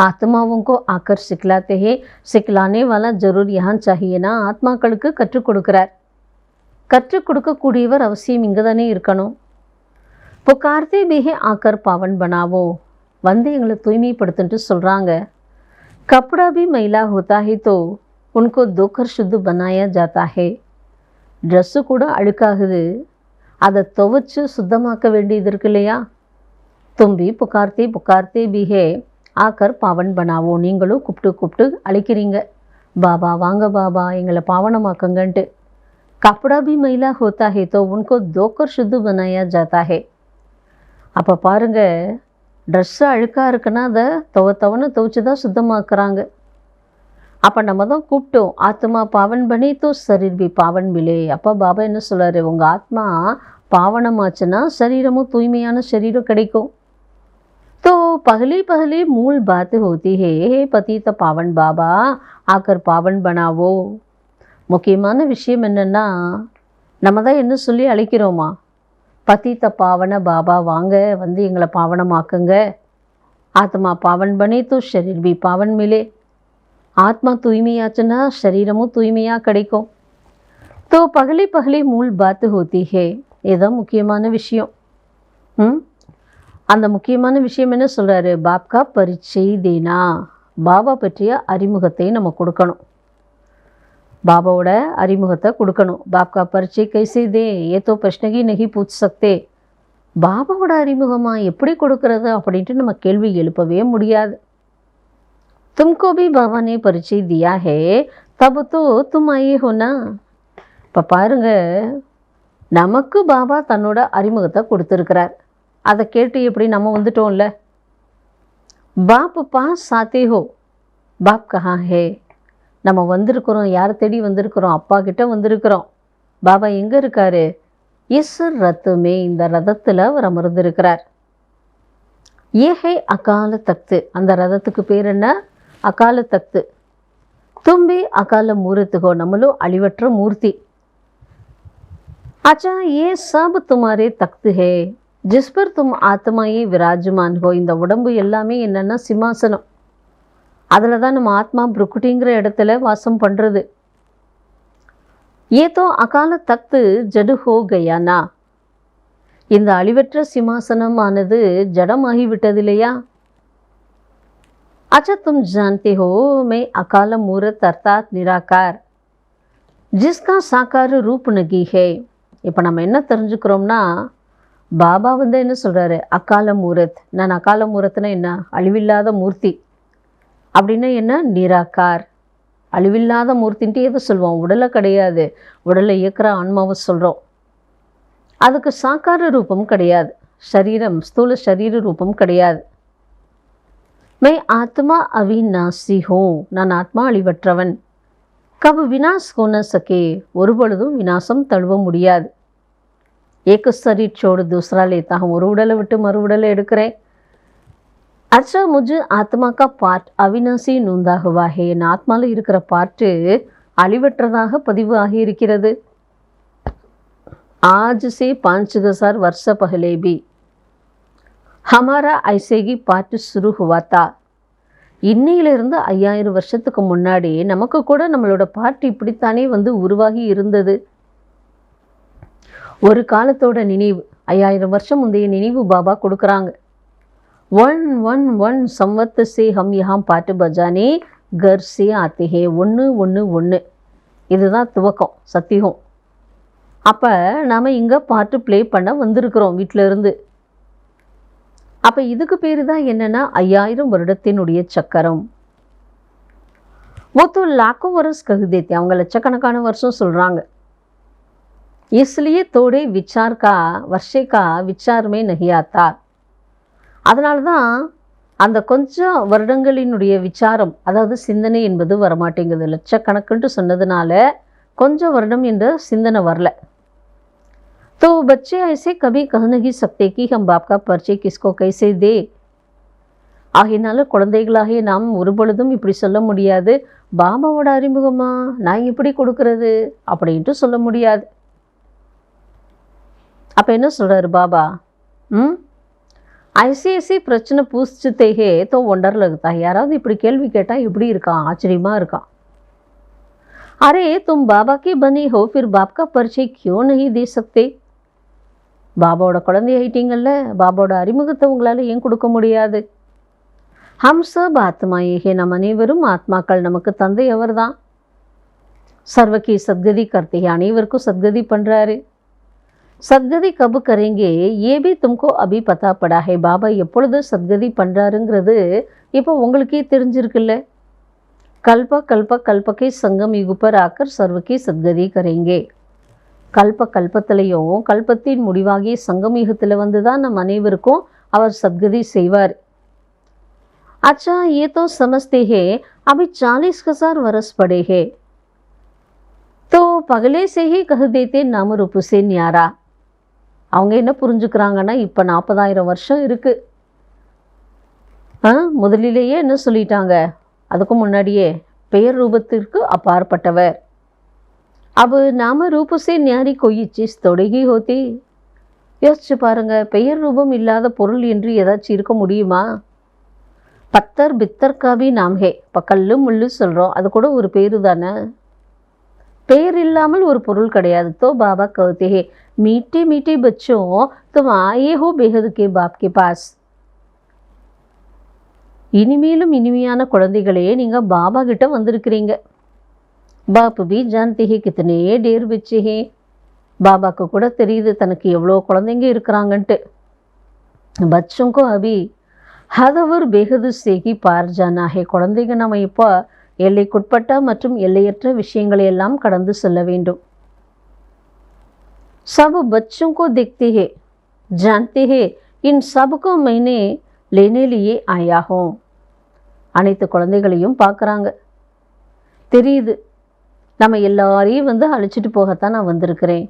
ஆத்மாவும் கோ ஆக்கர் சிக்கலாத்தே ஹே, சிக்கலானே வாலா ஜரூர் யஹான் சாஹியேனா, ஆத்மாக்களுக்கு கற்றுக் கொடுக்கிறார். கற்றுக் கொடுக்கக்கூடியவர் அவசியம் இங்கே தானே இருக்கணும். புகார்த்தே பிஹே ஆக்கர் பாவன் பனாவோ, எங்களை தூய்மைப்படுத்துன்ட்டு சொல்கிறாங்க. கப்படா பி மைலா ஹோதா ஹே தோ உनको தோக்கர் சுத்து பனாயா ஜாத்தா ஹே, ட்ரெஸ்ஸு கூட அழுக்காகுது, அதை துவைச்சு சுத்தமாக்க வேண்டியது இருக்கு இல்லையா. தும்பி புகார்த்தே பிஹே ஆக்கர் பாவன் பனாவோ, நீங்களும் கூப்பிட்டு அழைக்கிறீங்க, பாபா வாங்க பாபா எங்களை பாவனமாக்குங்கன்ட்டு. கப்படா பி மைலா ஹோதா ஹே தோ உनको தோக்கர் சுத்து பனாயா ஜாத்தா ஹே. அப்போ பாருங்கள், ட்ரெஸ்ஸு அழுக்காக இருக்குன்னா அதை துவைச்சு தான் சுத்தமாக்குறாங்க. அப்போ நம்ம தான் கூப்பிட்டோம், ஆத்மா பாவன் பண்ணி தோ சரீர் பி பாவன் மிலே. அப்போ பாபா என்ன சொல்கிறாரு, உங்கள் ஆத்மா பாவனமாச்சுன்னா சரீரமும் தூய்மையான சரீரம் கிடைக்கும். तो पहली मूल बात होती है, हे पतित पावन बाबा आकर पावन बनावो. முக்கியமான விஷயம் என்னென்னா, நம்ம தான் என்ன சொல்லி அழைக்கிறோமா, பतित பாவன பாபா வாங்க எங்களை பாவனமாக்குங்க. ஆத்மா பாவன் பனே தோ ஷரீர் பி பாவன் மிலே, ஆத்மா தூய்மையாச்சுன்னா சரீரமும் தூய்மையாக கிடைக்கும். तो पहली मूल बात होती है, இதுதான் முக்கியமான விஷயம். அந்த முக்கியமான விஷயம் என்ன சொல்கிறாரு, பாப்கா பரிச்சை தேனா, பாபா பற்றிய அறிமுகத்தை நம்ம கொடுக்கணும், பாபாவோட அறிமுகத்தை கொடுக்கணும். பாப்கா பரிச்சை கைசே தே, ஏதோ பிரச்சனைக்கு நகி பூச் சக்தே, பாபாவோட அறிமுகமா எப்படி கொடுக்கறது அப்படின்ட்டு நம்ம கேள்வி எழுப்பவே முடியாது. तुमको भी बाबा ने परिचय दिया है, तब तो तुम आए हो ना. இப்போ பாருங்க, நமக்கு பாபா தன்னோட அறிமுகத்தை கொடுத்துருக்கிறார், அதை கேட்டு எப்படி நம்ம வந்துட்டோம்ல. பாப் பாஸ் ஆத்தே ஹோ, பாப் கஹா ஹே, நம்ம வந்திருக்கிறோம், யாரை தேடி வந்திருக்கிறோம், அப்பா கிட்ட வந்திருக்கிறோம். பாபா எங்கே இருக்காரு, இஸ் ரத்துமே, இந்த ரதத்தில் அவர் அமர்ந்திருக்கிறார். ஏ ஹே அகால தக்து, அந்த ரதத்துக்கு பேர் என்ன, அகால தக்து. தும்பி அகால மூர்த்திகோ, நம்மளும் அழிவற்ற மூர்த்தி. अच्छा ये सब तुम्हारे तख्त है जिस पर तुम आत्माए विराजमान हो. இந்த உடம்பு எல்லாமே என்னென்னா சிம்மாசனம், அதில் தான் நம்ம ஆத்மா புருக்குட்டிங்கிற இடத்துல வாசம் பண்ணுறது. ஏதோ அகால தக்து ஜடு ஹோ கயானா, இந்த அழிவற்ற சிம்மாசனமானது ஜடமாகி விட்டது இல்லையா. अच्छा तुम जानते हो मैं अकाल मूर्त अर्थात निराकार जिसका साकार रूप नहीं है. இப்போ நம்ம என்ன தெரிஞ்சுக்கிறோம்னா, பாபா என்ன சொல்கிறாரு, அகால மூரத், நான் அகால மூரத்துனா என்ன, அழிவில்லாத மூர்த்தி. அப்படின்னா என்ன, நிராகார், அழிவில்லாத மூர்த்தின்ட்டு எதை சொல்வோம், உடலை கிடையாது, உடலை இயக்கிற ஆன்மாவை சொல்கிறோம். அதுக்கு சாக்கார ரூபம் கிடையாது, சரீரம் ஸ்தூல சரீர ரூபம் கிடையாது. மை ஆத்மா அவிநாசி ஹோ, நான் ஆத்மா அழிவற்றவன். கபு வினாஸ் ஹோன சகே, ஒரு பொழுதும் வினாசம் தழுவ முடியாது. ஏக சரீர் சோடு தூசரா லேத்தா ஹூம், ஒரு உடலை விட்டு மறு உடலை எடுக்கிறேன். अच्छा मुझे आत्मा का पार्ट अविनाशी नूंदा हुआ है, என் ஆத்மாவில் இருக்கிற பார்ட்டு அழிவற்றதாக பதிவு ஆகியிருக்கிறது. आज से 5000 वर्ष पहले भी हमारा ऐसे ही पार्ट शुरू हुआ था. இன்னையிலிருந்து 5000 வருஷத்துக்கு முன்னாடி நமக்கு கூட நம்மளோட பார்ட் இப்படித்தானே உருவாகி இருந்தது. ஒரு காலத்தோட நினைவு, 5000 வருஷம் முந்தைய நினைவு பாபா கொடுக்குறாங்க. 111 संवत से हम यहाँ पाठ बजाने घर से आते हैं. 111 இதுதான் துவக்கம், சத்தியம். அப்போ நாம் இங்கே பாட்டு ப்ளே பண்ண வந்திருக்கிறோம் வீட்டில் இருந்து. அப்போ இதுக்கு பேர் தான் என்னென்னா 5000 வருடத்தினுடைய சக்கரம். वो तो लाखों वर्ष कह देते, அவங்க லட்சக்கணக்கான வருஷம் சொல்கிறாங்க. इसलिए थोड़े विचार का वर्षे का विचार में नहीं आता. அதனால தான் அந்த கொஞ்சம் வருடங்களினுடைய விசாரம், அதாவது சிந்தனை என்பது வரமாட்டேங்குது. லட்சக்கணக்குன்ட்டு சொன்னதுனால கொஞ்சம் வருடம் என்ற சிந்தனை வரல. तो बच्चे ऐसे कभी कह नहीं सकते कि हम बाप का परिचय किसको कैसे दे. ஆகையினால குழந்தைகளாகிய நாம் ஒரு பொழுதும் இப்படி சொல்ல முடியாது, பாபாவோட அறிமுகமா நான் எப்படி கொடுக்கறது அப்படின்ட்டு சொல்ல முடியாது. அப்போ என்ன சொல்கிறாரு பாபா? ऐसी ऐसी प्रश्न पूछते हैं तो वंडर लगता है. யாராவது இப்படி கேள்வி கேட்டால் எப்படி இருக்கான், ஆச்சரியமாக இருக்கான். अरे तुम बाबा की बनी हो, फिर बाप का परिचय क्यों नहीं दे सकते. பாபாவோட குழந்தை ஆயிட்டீங்கல்ல, பாபாவோட அறிமுகத்தை உங்களால் ஏன் கொடுக்க முடியாது? ஹம் சப் ஆத்மாயே ஹே, நம் அனைவரும் ஆத்மாக்கள், நமக்கு தந்தை அவர் தான். சர்வகி சத்கதி கர்த்தே, அனைவருக்கும் சத்கதி பண்ணுறாரு. சத்கதி கபு கரேங்கே ஏ பி தும்கோ அபி பத்தா படா ஹே. பாபா எப்பொழுது சத்கதி பண்ணுறாருங்கிறது இப்போ உங்களுக்கே தெரிஞ்சிருக்குல்ல. கல்ப கல்ப கல்பக்கே சங்கம் யுகுப்பர் ஆக்கர் சர்வகி சத்கதி கரேங்கே. கல்ப கல்பத்திலையும் கல்பத்தின் முடிவாகிய சங்கமயுகத்தில் தான் நம் அனைவருக்கும் அவர் சத்கதி செய்வார். अच्छा ये तो समझते हैं अभी 40,000 वर्ष पड़े हैं, तो पगले से ही कह देते नाम रूप से न्यारा. அவங்க என்ன புரிஞ்சுக்கிறாங்கன்னா, இப்போ 40,000 வருஷம் இருக்கு. முதலிலேயே என்ன சொல்லிட்டாங்க, அதுக்கு முன்னாடியே பெயர் ரூபத்திற்கு அப்பாற்பட்டவர். अब नाम रूप से न्यारी कोई चीज தொடங்கி होती. யோசிச்சு பாருங்க, பெயர் ரூபம் இல்லாத பொருள் என்று ஏதாச்சும் இருக்க முடியுமா? பத்தர் பித்தர் காவி நாம் ஹே. இப்போ கல்லு முள்ளு சொல்கிறோம், அது கூட ஒரு பேரு தானே. पेड़ इल्लामल और पुरुल कड़ियाद. तो बाबा कहते हैं, मीठे मीठे बच्चों तुम आए हो बेहद के बाप के पास. இனிமேலும் இனிமையான குழந்தைகளே, நீங்கள் பாபா கிட்ட வந்திருக்கிறீங்க. பாப் भी जानते हैं कितने ढेर बच्चे हैं. பாபாக்கு கூட தெரியுது தனக்கு எவ்வளோ குழந்தைங்க இருக்கிறாங்கன்ட்டு. बच्चों को अभी हद और बेहद से ही पार जाना है. குழந்தைங்க நம்ம இப்போ எல்லைக்குட்பட்ட மற்றும் எல்லையற்ற விஷயங்களை எல்லாம் கடந்து செல்ல வேண்டும். सब बच्चों को देखते हैं, जानते हैं, इन सब को मैंने लेने लिए आया हूँ. அனைத்து குழந்தைகளையும் பார்க்குறாங்க, தெரியுது நம்ம எல்லாரையும் அழைச்சிட்டு போகத்தான் நான் வந்திருக்கிறேன்.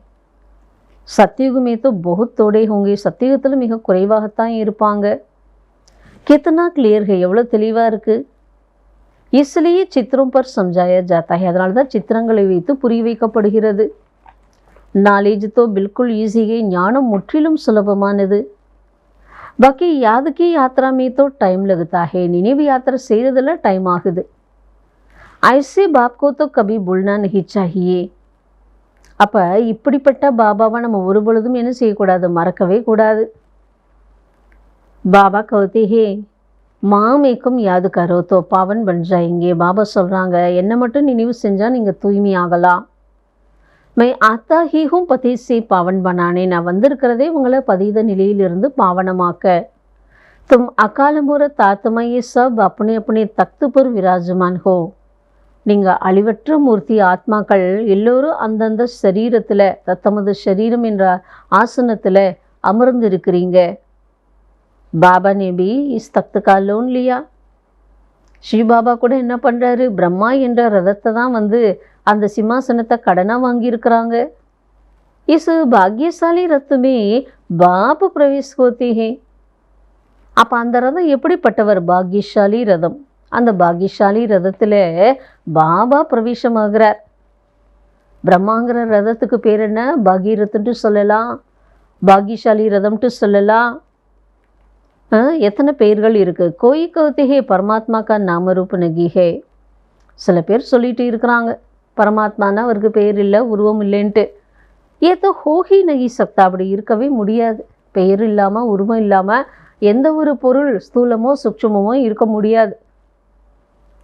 சத்தியுகமே तो बहुत थोड़े होंगे. சத்தியுகத்தில் மிக குறைவாகத்தான் இருப்பாங்க. कितना क्लियर है, எவ்வளோ தெளிவாக இருக்குது. इसलिए चित्रों पर समझाया जाता है. அதனால தான் சித்திரங்களை வைத்து புரிய வைக்கப்படுகிறது. நாலேஜ் तो बिल्कुल ஈஸி है. ஞானம் முற்றிலும் சுலபமானது. बाकी याद की यात्रा में तो टाइम लगता है. நினைவு யாத்திரை செய்கிறதுல டைம் ஆகுது. ऐसे बाप को तो कभी भूलना नहीं चाहिए. அப்போ இப்படிப்பட்ட பாபாவை நம்ம ஒரு பொழுதும் என்ன செய்யக்கூடாது, மறக்கவே கூடாது. பாபா कहते हैं மாம் ஏக்கம் யாது கரோ தோ பாவன் பன் ஜாயேங்கே. பாபா சொல்கிறாங்க, என்னை மட்டும் நினைவு செஞ்சால் நீங்கள் தூய்மையாகலாம். மை ஆத்தா ஹீ ஹூம் பதி சே பாவன் பனானே. நான் வந்திருக்கிறதே உங்களை பதீத நிலையிலிருந்து பாவனமாக்க. तुम अकाल मूरत आत्मा ये सब अपने अपने तख्त पर विराजमान हो. நீங்கள் அழிவற்ற மூர்த்தி ஆத்மாக்கள் எல்லோரும் அந்தந்த சரீரத்தில் தத்தமது சரீரம் என்ற ஆசனத்தில் அமர்ந்து இருக்கிறீங்க. பாபா ने भी इस तख्त का लोन लिया. ஸ்ரீ பாபா கூட என்ன பண்ணுறாரு, பிரம்மா என்ற ரதத்தை தான் அந்த சிம்மாசனத்தை கடனாக வாங்கியிருக்கிறாங்க. इस भाग्यशाली रथ में बाप प्रवेश होते हैं. அப்போ அந்த ரதம் எப்படிப்பட்டவர், பாக்யசாலி ரதம். அந்த பாக்யசாலி ரதத்தில் பாபா பிரவேசமாகிறார். பிரம்மாங்கிற ரதத்துக்கு பேர் என்ன, பாகீரத்துன்ட்டு சொல்லலாம், பாக்யசாலி ரதம்ட்டு சொல்லலாம். எத்தனை பெயர்கள் இருக்குது. கோயி கவுத்திகே பரமாத்மா கா நாம ரூப் நகி ஹே. சில பேர் சொல்லிட்டு இருக்கிறாங்க பரமாத்மானா அவருக்கு பெயர் இல்லை உருவம் இல்லைன்ட்டு. ஏதோ ஹோஹி நகி சக்தா, அப்படி இருக்கவே முடியாது. பெயர் இல்லாமல் உருவம் இல்லாமல் எந்த ஒரு பொருள் ஸ்தூலமோ சூக்ஷ்மமோ இருக்க முடியாது.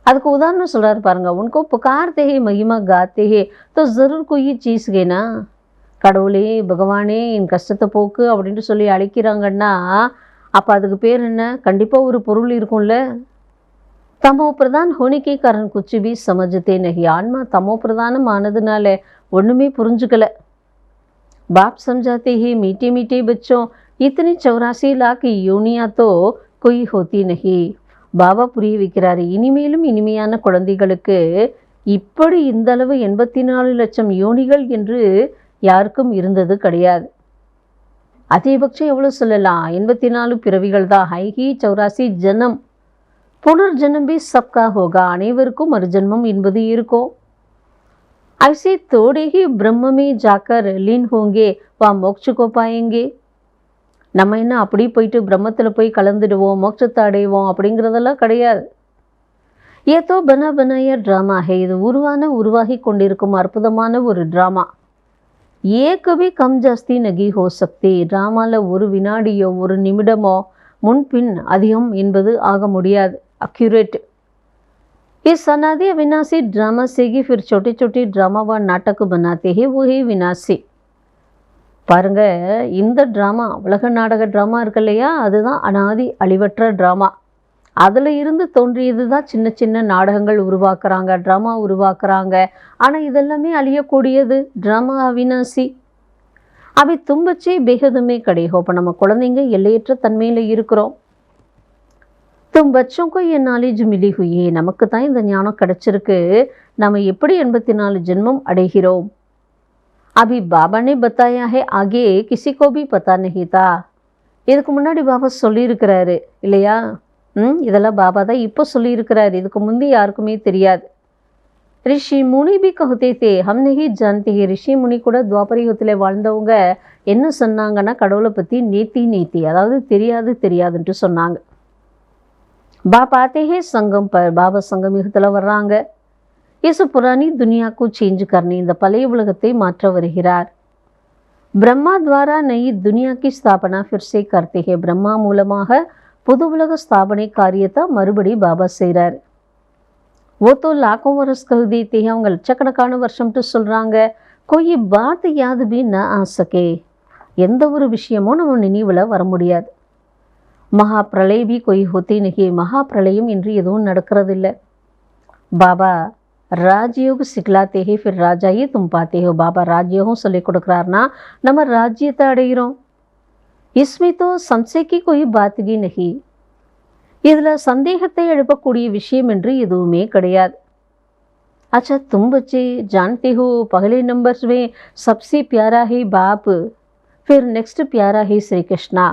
அதுக்கு உதாரணம் சொல்கிறாரு பாருங்க, உनको पुकारते हैं महिमा गाते हैं तो जरूर कोई चीज़ है ना. கடவுளே பகவானே என் கஷ்டத்தை போக்கு அப்படின்ட்டு சொல்லி அழைக்கிறாங்கன்னா அப்போ அதுக்கு பேர் என்ன, கண்டிப்பாக ஒரு பொருள் இருக்கும்ல. தமோ பிரதான் ஹோனிக்கே காரன் குச்சி பி சமஜத்தே நகி. ஆன்மா தமோ பிரதானம் ஆனதுனால ஒன்றுமே புரிஞ்சுக்கல. बाप समझाते हैं मीठे मीठे बच्चों इतनी 84 लाख யோனியா तो कोई होती नहीं. பாபா புரிய வைக்கிறாரு, இனிமேலும் இனிமையான குழந்தைகளுக்கு இப்படி இந்த அளவு 84 லட்சம் யோனிகள் என்று யாருக்கும் இருந்தது கிடையாது. அதிகபட்சம் எவ்வளோ சொல்லலாம், 84 பிறவிகள் தான். ஹைஹி 84 ஜனம். புனர்ஜனம் பி சப்கா ஹோகா, அனைவருக்கும் மறுஜன்மம் என்பது இருக்கும். ऐसे थोड़े ही ब्रह्म में जाकर लीन होंगे वह मोक्ष को पाएंगे. நம்ம என்ன அப்படி போயிட்டு பிரம்மத்தில் போய் கலந்துடுவோம் மோட்சத்தை அடைவோம் அப்படிங்கிறதெல்லாம் கிடையாது. ஏதோ பனா பனாயா ட்ராமா ஹே, இது உருவாகி கொண்டிருக்கும் அற்புதமான ஒரு ட்ராமா. ஏகவே கம் ஜாஸ்தி நகி ஹோ சக்தி. ட்ராமாவில் ஒரு வினாடியோ ஒரு நிமிடமோ முன்பின் அதிகம் என்பது ஆக முடியாது. அக்யூரேட். इस अनादि अविनाशी ड्रामा से ही फिर छोटे छोटे ड्रामा व नाटक बनाते हैं, वो ही विनाशी. பாருங்க, இந்த ட்ராமா உலக நாடக ட்ராமா இருக்கு இல்லையா, அதுதான் அனாதி அழிவற்ற ட்ராமா. அதில் இருந்து தோன்றியது தான் சின்ன சின்ன நாடகங்கள் உருவாக்குறாங்க, ட்ராமா உருவாக்குறாங்க. ஆனால் இதெல்லாமே அழியக்கூடியது. ட்ராமா அவினாசி. அவை தும்பச்சே பேகதுமே கிடையாது. இப்போ நம்ம குழந்தைங்க எல்லையற்ற தன்மையில் இருக்கிறோம். तुम बच्चों को ये नॉलेज मिली हुई है. நமக்கு தான் இந்த ஞானம் கிடைச்சிருக்கு. நம்ம எப்படி 84 ஜென்மம் அடைகிறோம். अभी बाबा ने बताया है, आगे किसी को भी पता नहीं था. இதுக்கு முன்னாடி பாபா சொல்லியிருக்கிறாரு இல்லையா. இதெல்லாம் பாபா தான் இப்போ சொல்லியிருக்கிறாரு, இதுக்கு முந்தி யாருக்குமே தெரியாது. ரிஷி முனி பி கஹுதே தே ஹம் நஹி ஜான்தே ஹே. ரிஷி முனி கூட துவாபர யுகத்தில் வாழ்ந்தவங்க என்ன சொன்னாங்கன்னா, கடவுளை பற்றி நேத்தி அதாவது தெரியாதுன்ட்டு சொன்னாங்க. बाप आते हैं संगम पर. பாபா சங்கம் யுகத்தில் வர்றாங்க. இஸ் புராணி துனியாக்கு சேஞ்ச் करने, இந்த பழைய உலகத்தை மாற்ற வருகிறார். பிரம்மா द्वारा नई दुनिया की स्थापना फिर से करते हैं. பிரம்மா மூலமாக புது உலக ஸ்தாபனை காரியத்தை மறுபடி பாபா செய்கிறார். वो तो लाखों वर्ष कह देते हैं. அவங்க லட்சக்கணக்கான வருஷம்ட்டு சொல்கிறாங்க. कोई बात याद भी न आ सके. எந்த ஒரு விஷயமும் நம்ம நினைவில் வர முடியாது. மகா பிரளய भी कोई होती नहीं. மகா பிரளயம் என்று எதுவும் நடக்கிறதில்லை. பாபா ராஜயோக சிக்கலாத்தே ஹே ஃபிர் ராஜாயே தும் பாத்தே ஹோ. பாபா ராஜயோகம் சொல்லிக் கொடுக்குறாருனா நம்ம ராஜ்யத்தை அடைகிறோம். இஸ்மே தோ சம்சேக்கி कोई बात भी नहीं. இதில் சந்தேகத்தை எழுப்பக்கூடிய விஷயம் என்று எதுவுமே கிடையாது. अच्छा तुम बच्चे जानते हो पहले नंबर में सबसे प्यारा है बाप, फिर नेक्स्ट प्यारा है श्री कृष्णा.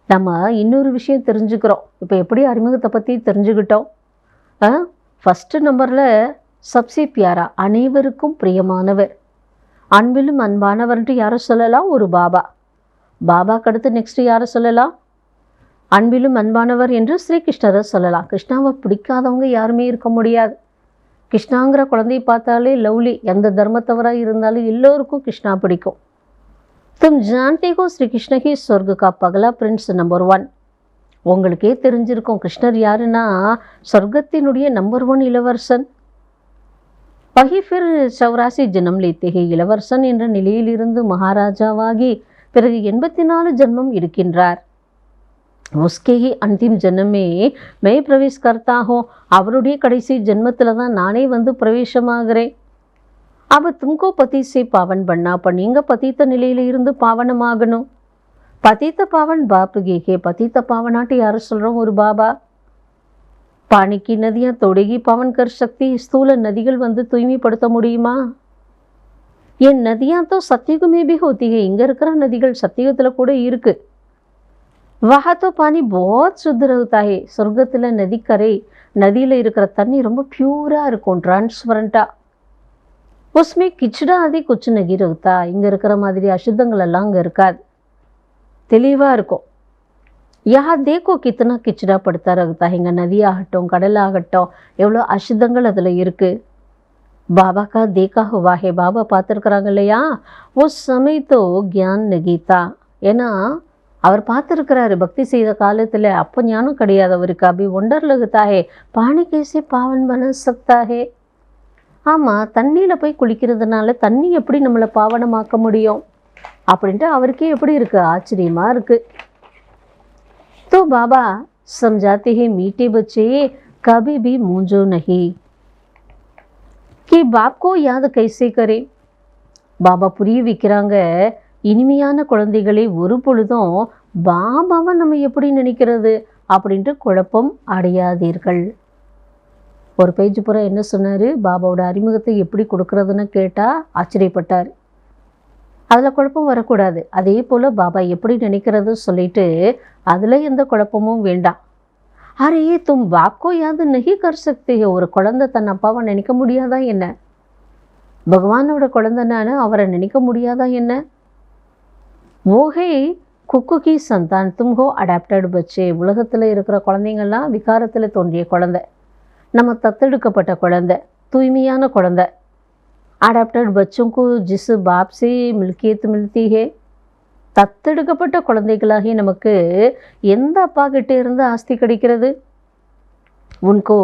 நம்ம இன்னொரு விஷயம் தெரிஞ்சுக்கிறோம். இப்போ எப்படி அறிமுகத்தை பற்றி தெரிஞ்சுக்கிட்டோம். ஃபஸ்ட்டு நம்பரில் சப்சி பியாரா, அனைவருக்கும் பிரியமானவர், அன்பிலும் அன்பானவர்ன்ட்டு யாரை சொல்லலாம், ஒரு பாபா. பாபாக்கு அடுத்து நெக்ஸ்ட்டு யாரை சொல்லலாம், அன்பிலும் அன்பானவர் என்று ஸ்ரீகிருஷ்ணரை சொல்லலாம். கிருஷ்ணாவை பிடிக்காதவங்க யாருமே இருக்க முடியாது. கிருஷ்ணாங்கிற குழந்தையை பார்த்தாலே லவ்லி, எந்த தர்மத்தவராக இருந்தாலும் எல்லோருக்கும் கிருஷ்ணா பிடிக்கும். तुम जानते हो श्री कृष्ण ही स्वर्ग का पगला प्रिंस नंबर 1. உங்களுக்கே தெரிஞ்சிருக்கும் கிருஷ்ணர் யாருன்னா சொர்க்கத்தினுடைய நம்பர் 1 இளவரசன். वही फिर 84 ஜென்மம் लेते हैं. இளவரசன் என்ற நிலையிலிருந்து மகாராஜாவாகி பிறகு 84 ஜென்மம் இருக்கின்றார். उसके ही अंतिम जन्म में मैं प्रवेश करता हूँ. அவருடைய கடைசி ஜென்மத்தில் தான் நானே வந்து பிரவேசமாகிறேன். अब तुमको पति से पावन बनना, அப்போ நீங்கள் பतिத்த நிலையில இருந்து பாவனமாகணும். पतित पावन बाप के पतित पावनाட்டு யார் சொல்கிறோம்? ஒரு பாபா. पानी की नदियाँ तोड़ेगी पावन कर सकती, स्थूल नदिகள் வந்து தூய்மைப்படுத்த முடியுமா? ये नदियाँ तो सत्युग में भी होती है. இங்கே இருக்கிற நதிகள் சத்தியுகத்தில் கூட இருக்கு. वहाँ तो पानी बहुत शुद्ध रहता है. சொர்க்கத்தில் நதிக்கரை நதியில் இருக்கிற தண்ணி ரொம்ப பியூராக இருக்கும், டிரான்ஸ்பரண்ட்டாக. उसमें किचड़ा आदि कुछ नहीं रहता. இங்கே இருக்கிற மாதிரி அசுத்தங்கள் எல்லாம் அங்கே இருக்காது, தெளிவாக இருக்கும். यहाँ देखो कितना किचड़ा पड़ता रहता है. இங்கே நதியாகட்டும் கடலாகட்டும் எவ்வளோ அசுத்தங்கள் அதில் இருக்குது. बाबा का देखा हुआ है. பாபா பார்த்துருக்குறாங்க இல்லையா? उस समय तो ज्ञान नहीं था. ஏன்னா அவர் பார்த்துருக்கிறாரு பக்தி செய்த காலத்தில். அப்போ ஞானம் கிடையாது அவருக்கு. அபி ஒண்டர் லகுதா ஹே பானி கேசே பாவன் பன சக்தா ஹே. ஆமாம், தண்ணியில் போய் குளிக்கிறதுனால தண்ணி எப்படி நம்மளை பாவனமாக்க முடியும் அப்படின்ட்டு அவருக்கே எப்படி இருக்குது, ஆச்சரியமாக இருக்குது. तो बाबा समझाते हैं मीठे बच्चे कभी भी मूंझो नहीं कि बाप को याद कैसे करे. பாபா புரிய வைக்கிறாங்க, இனிமையான குழந்தைகளை ஒரு பொழுதும் பாபாவை நம்ம எப்படி நினைக்கிறது அப்படின்ட்டு குழப்பம் அடையாதீர்கள். ஒரு பேஜ் பூரா என்ன சொன்னார்? பாபாவோட அறிமுகத்தை எப்படி கொடுக்கறதுன்னு கேட்டால் ஆச்சரியப்பட்டார். அதில் குழப்பம் வரக்கூடாது. அதே போல் பாபா எப்படி நினைக்கிறது சொல்லிட்டு அதில் எந்த குழப்பமும் வேண்டாம். அரே தும் பாப்கோ யாது நஹி கர் சக்தே. ஒரு குழந்தை தன் அப்பாவை நினைக்க முடியாதா என்ன? பகவானோட குழந்தைனால அவரை நினைக்க முடியாதா என்ன? ஓஹே குக்கு கி சந்தான் தும்ஹோ அடாப்டட் பச்சே. உலகத்தில் இருக்கிற குழந்தைங்கள்லாம் விகாரத்தில் தோன்றிய குழந்தை, நம்ம தத்தெடுக்கப்பட்ட குழந்தை, தூய்மையான குழந்தை. अडैप्टेड बच्चों को जिस बाप से मिल्कियत मिलती है. தத்தெடுக்கப்பட்ட குழந்தைகளாகி நமக்கு எந்த அப்பா கிட்டே இருந்து ஆஸ்தி கிடைக்கிறது? உன்கோ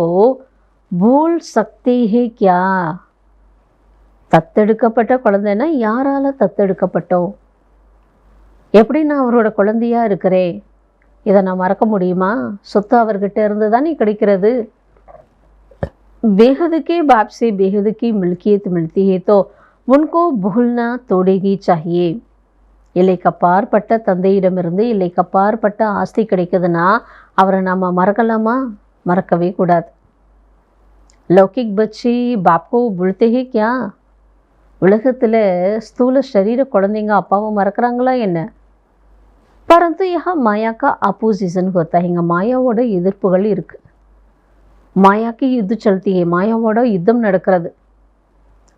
பூல் சக்தி ஹே கியா. தத்தெடுக்கப்பட்ட குழந்தைன்னா யாரால தத்தெடுக்கப்பட்டோம்? எப்படி நான் அவரோட குழந்தையா இருக்கிறேன், இதை நான் மறக்க முடியுமா? சொத்து அவர்கிட்ட இருந்து தானே கிடைக்கிறது. बेहद के बाप से बेहद की मिल्कियत मिलती है तो उनको भूलना तोड़ेगी चाहिए. இலைக்கப்பாற்பட்ட தந்தையிடமிருந்து இலைக்கப்பாற்பட்ட ஆஸ்தி கிடைக்குதுன்னா அவரை நாம் மறக்கலாமா? மறக்கவே கூடாது. லௌகிக் பச்சி பாப்கோ புல்தே ஹே கியா. உலகத்தில் ஸ்தூல சரீர குழந்தைங்க அப்பாவை மறக்கிறாங்களா என்ன? பரந்து யஹா மாயா கா ஆப்போசிஷன் ஹோத்தா. இங்கே மாயாவோட எதிர்ப்புகள் இருக்குது. மாயாக்கு யுத்த चलती है. மாயாவோட யுத்தம் நடக்கிறது.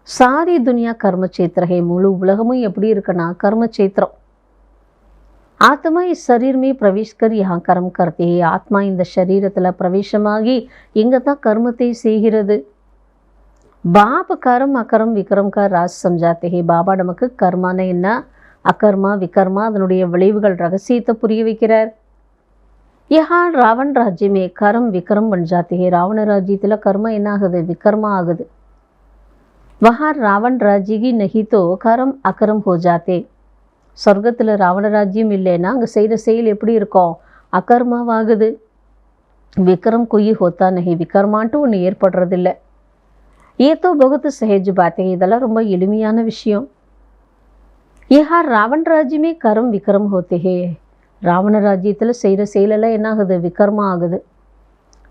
சாரி துனியா கர்ம சேத்திர है. முழு உலகமும் எப்படி இருக்குன்னா கர்ம சேத்திரம். ஆத்மா இஸ் शरीर में प्रवेश कर यहाँ कर्म करते है. ஆத்மா இந்த சரீரத்தில் பிரவேசமாகி இங்கே தான் கர்மத்தை செய்கிறது. பாப் கர்ம அகரம் விக்ரம் கா ராஜ் சம்ஜாத்தே ஹே. பாபா நமக்கு கர்மான என்ன, அகர்மா விகர்மா அதனுடைய விளைவுகள் ரகசியத்தை புரிய வைக்கிறார். यहाँ रावण राज्य में कर्म विक्रम बन जाते हैं. रावण राज्यத்தில் कर्म என்ன ஆகுது, விக்ரமா ஆகுது. वहाँ रावण राज्य की नहीं तो कर्म अकर्म हो जाते. சொர்க்கத்தில் ராவண ராஜ்யம் இல்லைன்னா அங்கே செய்கிற செயல் எப்படி இருக்கும், அகர்மாவாகுது. விக்ரம் கொய் ஹோத்தா நஹி. விக்ரமான்ட்டு ஒன்று ஏற்படுறதில்லை. ஏதோ பகுத்து சஹஜ் பாத்தே. இதெல்லாம் ரொம்ப எளிமையான விஷயம். यहाँ रावण राज्य में कर्म विक्रम होते हैं. ராவண ராஜ்யத்தில் செய்கிற செயலெல்லாம் என்ன ஆகுது, விகர்மா ஆகுது.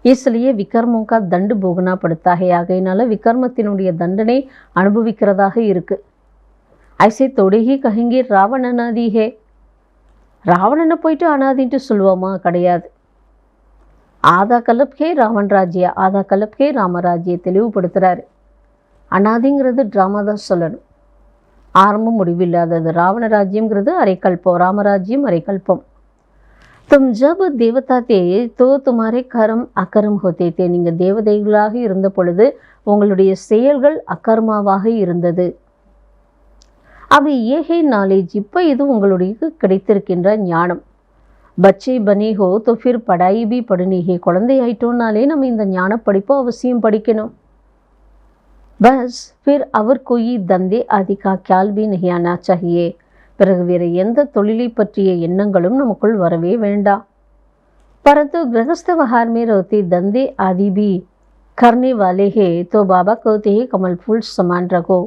इसलिए விகர்மோं का दंड भोगना पड़ता है. ஆகையினால விகர்மத்தினுடைய தண்டனை அனுபவிக்கிறதாக இருக்கு. ஐசே தொடுகி கஹெங்கே ராவண அனாதி ஹே. ராவணனை போயிட்டு அனாதின்ட்டு சொல்லுவோமா? கிடையாது. ஆதா கலப் ஹே ராவண் ராஜ்யா, ஆதா கலப் ஹே ராமராஜ்ய தெளிவுபடுத்துகிறாரு. அனாதிங்கிறது ட்ராமா தான் சொல்லணும், ஆரம்பம் முடிவில்லாதது. ராவண ராஜ்யம்ங்கிறது அரைக்கல்பம், ராமராஜ்யம் அரைக்கல்பம். तुम जब देवता थे तो तुम्हारे कर्म अकर्म होते थे. நீங்கள் தேவதைகளாக இருந்த பொழுது உங்களுடைய செயல்கள் அகர்மாவாக இருந்தது. அவை ஏஹே நாலேஜ். இப்போ இது உங்களுக்கு கிடைத்திருக்கின்ற ஞானம். பச்சே பனே ஹோ तो फिर पढ़ाई भी पढ़नी है. குழந்தை ஆயிட்டோம்னாலே நம்ம இந்த ஞான படிப்பு அவசியம் படிக்கணும். बस फिर और कोई धंधे आदि का ख्याल भी नहीं आना चाहिए. பிறகு வேறு எந்த தொழிலை பற்றிய எண்ணங்களும் நமக்குள் வரவே வேண்டாம். परंतु गृहस्थ व्यवहार में रहते धंधे आदि भी करने वाले हैं तो बाबा कहते हैं कमल फूल समान रखो.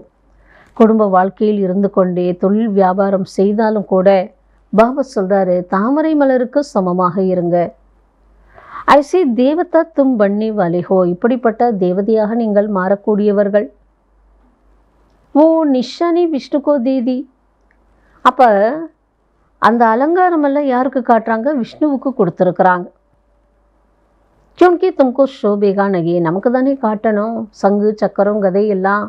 குடும்ப வாழ்க்கையில் இருந்து கொண்டே தொழில் வியாபாரம் செய்தாலும் கூட பாபா சொல்றாரு தாமரை மலருக்கு சமமாக இருங்க. ஐசி தேவதா தும் பண்ணி வாலிஹோ, இப்படிப்பட்ட தேவதையாக நீங்கள் மாறக்கூடியவர்கள். ஓ நிஷானி விஷ்ணுகோ தேதி. அப்ப அந்த அலங்காரம் எல்லாம் யாருக்கு காட்டுறாங்க? விஷ்ணுவுக்கு கொடுத்துருக்குறாங்க. கியோங்கி தும்கோ ஷோபேகா நகி, நமக்கு தானே காட்டணும் சங்கு சக்கரம் கதை எல்லாம்.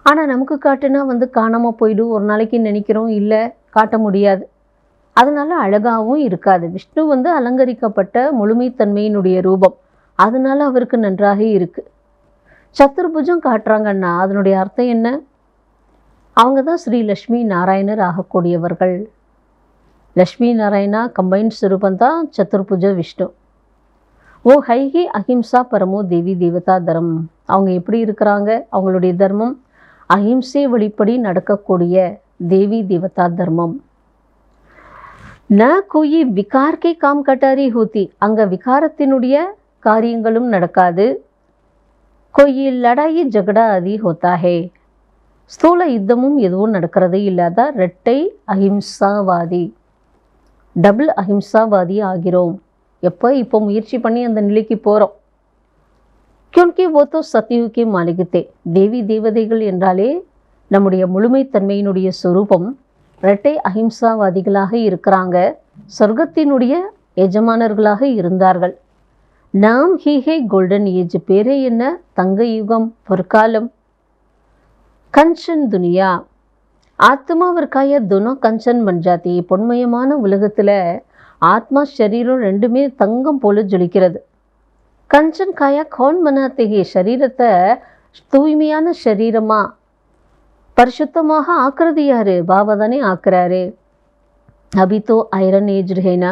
ஆனால் நமக்கு காட்டுனா காணாமல் போயிடும். ஒரு நாளைக்கு நினைக்கிறோம் இல்லை காட்ட முடியாது. அதனால அழகாகவும் இருக்காது. விஷ்ணு அலங்கரிக்கப்பட்ட முழுமைத்தன்மையினுடைய ரூபம், அதனால அவருக்கு நன்றாக இருக்கு. சத்துர்புஜம் காட்டுறாங்கன்னா அதனுடைய அர்த்தம் என்ன? அவங்க தான் ஸ்ரீ லக்ஷ்மி நாராயணர் ஆகக்கூடியவர்கள். லக்ஷ்மி நாராயணா கம்பைன்ட் சுரூபம் தான் சத்துர்புஜ விஷ்ணு. ஓ ஹைஹி அஹிம்சா பரமோ தேவி தேவதா தர்மம். அவங்க எப்படி இருக்கிறாங்க? அவங்களுடைய தர்மம் அஹிம்சை வழிப்படி நடக்கக்கூடிய தேவி தேவதா தர்மம். ந கோயி விகார்கே காம் கட்டாரி ஹூத்தி, அங்கே விகாரத்தினுடைய காரியங்களும் நடக்காது. கோயி லடாயி ஜகடா அதி ஹோத்தா ஹே, ஸ்தூல யுத்தமும் எதுவும் நடக்கிறதே இல்லாத இரட்டை அஹிம்சாவாதி, டபுள் அஹிம்சாவாதி ஆகிறோம். இப்போ முயற்சி பண்ணி அந்த நிலைக்கு போகிறோம். क्योंकि वो तो सतयुग के मालिक थे. தேவி தேவதைகள் என்றாலே நம்முடைய முழுமைத்தன்மையினுடைய சொரூபம் இரட்டை அஹிம்சாவாதிகளாக இருக்கிறாங்க. சொர்க்கத்தினுடைய எஜமானர்களாக இருந்தார்கள். நாம் ஹீஹே கோல்டன் ஏஜ், பேரே என்ன? தங்க யுகம், பொற்காலம். கஞ்சன் துனியா, ஆத்மாவிற்காய துனோ கஞ்சன் பஞ்சாத்தி. பொன்மயமான உலகத்தில் ஆத்மா சரீரம் ரெண்டுமே தங்கம் போல ஜொலிக்கிறது. கஞ்சன் காயா கௌன் பனாத்தே, சரீரத்தை தூய்மையான சரீரமாக பரிசுத்தமாக ஆக்குறது யாரு? பாபா தானே ஆக்குறாரு. அபித்தோ ஐரன் ஏஜ் ரேனா,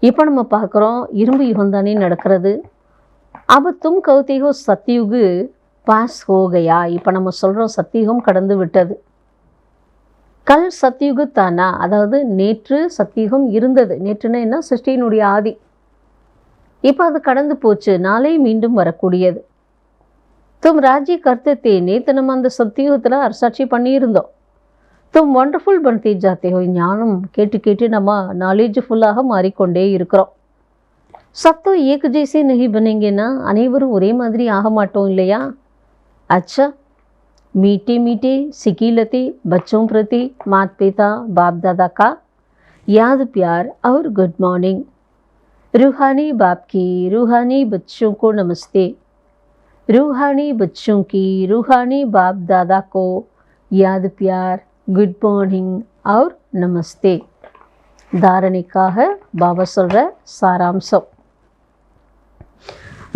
இப்போ நம்ம பார்க்குறோம் இரும்பு யுகம் தானே நடக்கிறது. अब तुम कहते हो सतयुग पास हो गया, இப்போ நம்ம சொல்கிறோம் சத்தியுகம் கடந்து விட்டது. கல் சத்தியுகு தானா, அதாவது நேற்று சத்தியுகம் இருந்தது. நேற்றுனா என்ன? சிருஷ்டியினுடைய ஆதி. இப்போ அது கடந்து போச்சு, நாளை மீண்டும் வரக்கூடியது. தும் ராஜ்ய கர்த்தத்தே, நேற்று நம்ம அந்த சத்தியுகத்தில் அரசாட்சி பண்ணியிருந்தோம். தும் ஒண்டர்ஃபுல் பன்தே ஜாத்தே ஹோ, ஞானம் கேட்டு கேட்டு நம்ம நாலேஜ்ஃபுல்லாக மாறிக்கொண்டே இருக்கிறோம். சத்தோ ஏக் ஜெய்சே நஹி பனேங்கன்னா, அனைவரும் ஒரே மாதிரி ஆக மாட்டோம் இல்லையா? अच्छा, मीठे मीठे सिकीलते बच्चों प्रति मात पिता बाप दादा का याद प्यार और गुड मॉर्निंग. रूहानी बाप की रूहानी बच्चों को नमस्ते. रूहानी बच्चों की रूहानी बाप दादा को याद प्यार गुड मॉर्निंग और नमस्ते. धारणिकाக பாபா சொல்ற சாராம்சம்.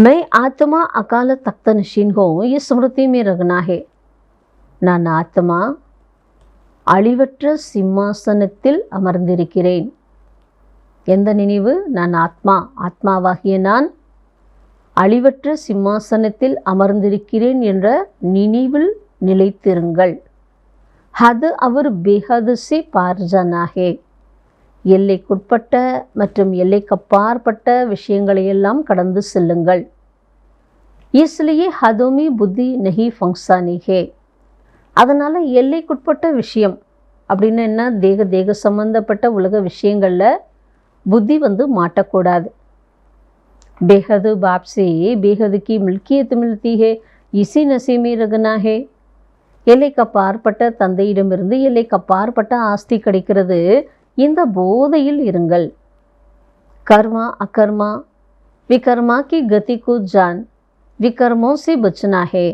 मैं आत्मा अकाल तख्त नशीन हूँ, ये स्मृति में रखना है. நான் ஆத்மா அழிவற்ற சிம்மாசனத்தில் அமர்ந்திருக்கிறேன். எந்த நினைவு? நான் ஆத்மா, ஆத்மாவாகிய நான் அழிவற்ற சிம்மாசனத்தில் அமர்ந்திருக்கிறேன் என்ற நினைவில் நிலைத்திருங்கள். அது அவர் பேஹது சே பார் ஜானா ஹே, எல்லைக்குட்பட்ட மற்றும் எல்லைக்கப்பாற்பட்ட விஷயங்களையெல்லாம் கடந்து செல்லுங்கள். இஸ்லியே ஹதோமி புத்தி நஹி ஃபங்சானி ஹே, அதனால் எல்லைக்குட்பட்ட விஷயம் அப்படின்னு என்ன? தேக சம்பந்தப்பட்ட உலக விஷயங்களில் புத்தி மாட்டக்கூடாது. बेहद बाप से बेहद की मिल्कियत मिलती है, इसी नशे में रगना है. எல்லைக்கப்பாற்பட்ட தந்தையிடமிருந்து எல்லைக்கப்பாற்பட்ட ஆஸ்தி கிடைக்கிறது. இந்த போதையில் இருங்கள். கர்மா அகர்மா விகர்மா की गति को जान, विकर्मों से बचना है.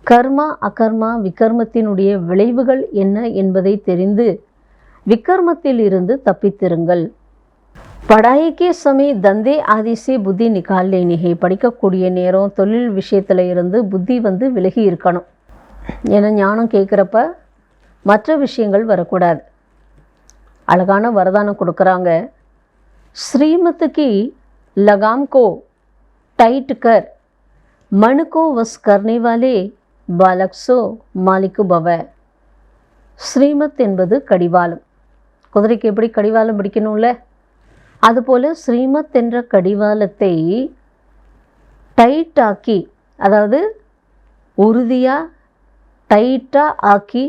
கர்மா அகர்மா விகர்மத்தினுடைய விளைவுகள் என்ன என்பதை தெரிந்து விகர்மத்தில் இருந்து தப்பித்திருங்கள். படாய்க்கே சமய தந்தே ஆதிசே புத்தி நிகால் லேனி ஹே, படிக்கக்கூடிய நேரம் தொழில் விஷயத்தில் இருந்து புத்தி விலகி இருக்கணும். ஏன்னா ஞானம் கேட்குறப்ப மற்ற விஷயங்கள் வரக்கூடாது. அழகான வரதானம் கொடுக்குறாங்க. ஸ்ரீமத்துக்கு லகாம் கோ டைட் கர், மனு கோ வஸ் கர்னே வாலே பாலக்ஸோ மாலிக்கு பவ. ஸ்ரீமத் என்பது கடிவாளம். குதிரைக்கு எப்படி கடிவாளம் பிடிக்கணும்ல, அதுபோல் ஸ்ரீமத் என்ற கடிவாளத்தை டைட்டாக்கி, அதாவது உறுதியாக டைட்டாக ஆக்கி,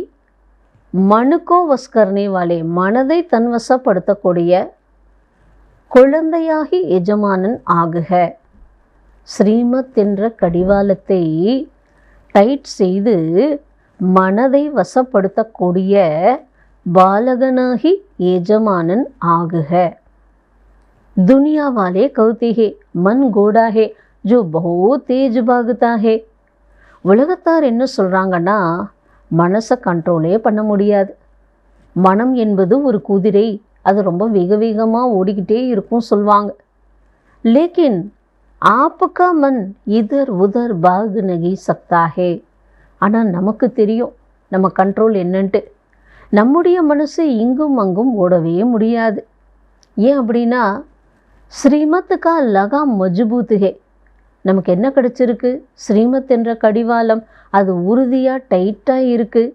மனுக்கோ வஸ்கர்னே வாலே, மனதை தன்வசப்படுத்தக்கூடிய குழந்தையாகி எஜமானன் ஆகுக. ஸ்ரீமத் என்ற கடிவாளத்தை டைட் செய்து மனதை வசப்படுத்தக்கூடிய பாலகனாகி எஜமானன் ஆகுக. दुनिया वाले कहते हैं मन गोड़ा है जो बहुत तेज भागता है. உலகத்தார் என்ன சொல்கிறாங்கன்னா, மனசை கண்ட்ரோலே பண்ண முடியாது, மனம் என்பது ஒரு குதிரை, அது ரொம்ப வேக வேகமாக ஓடிக்கிட்டே இருக்கும் சொல்லுவாங்க. லேக்கின் ஆப்புக்கா மன் இதர் உதர் பாக் நகி சக்தா ஹே. ஆனால் நமக்கு தெரியும் நம்ம கண்ட்ரோல் என்னன்ட்டு. நம்முடைய மனசு இங்கும் அங்கும் ஓடவே முடியாது. ஏன் அப்படின்னா, ஸ்ரீமத் கா லகாம் மஜ்பூத் ஹே. நமக்கு என்ன கிடைச்சிருக்கு? ஸ்ரீமத் என்ற கடிவாளம், அது உறுதியாக டைட்டாக இருக்குது.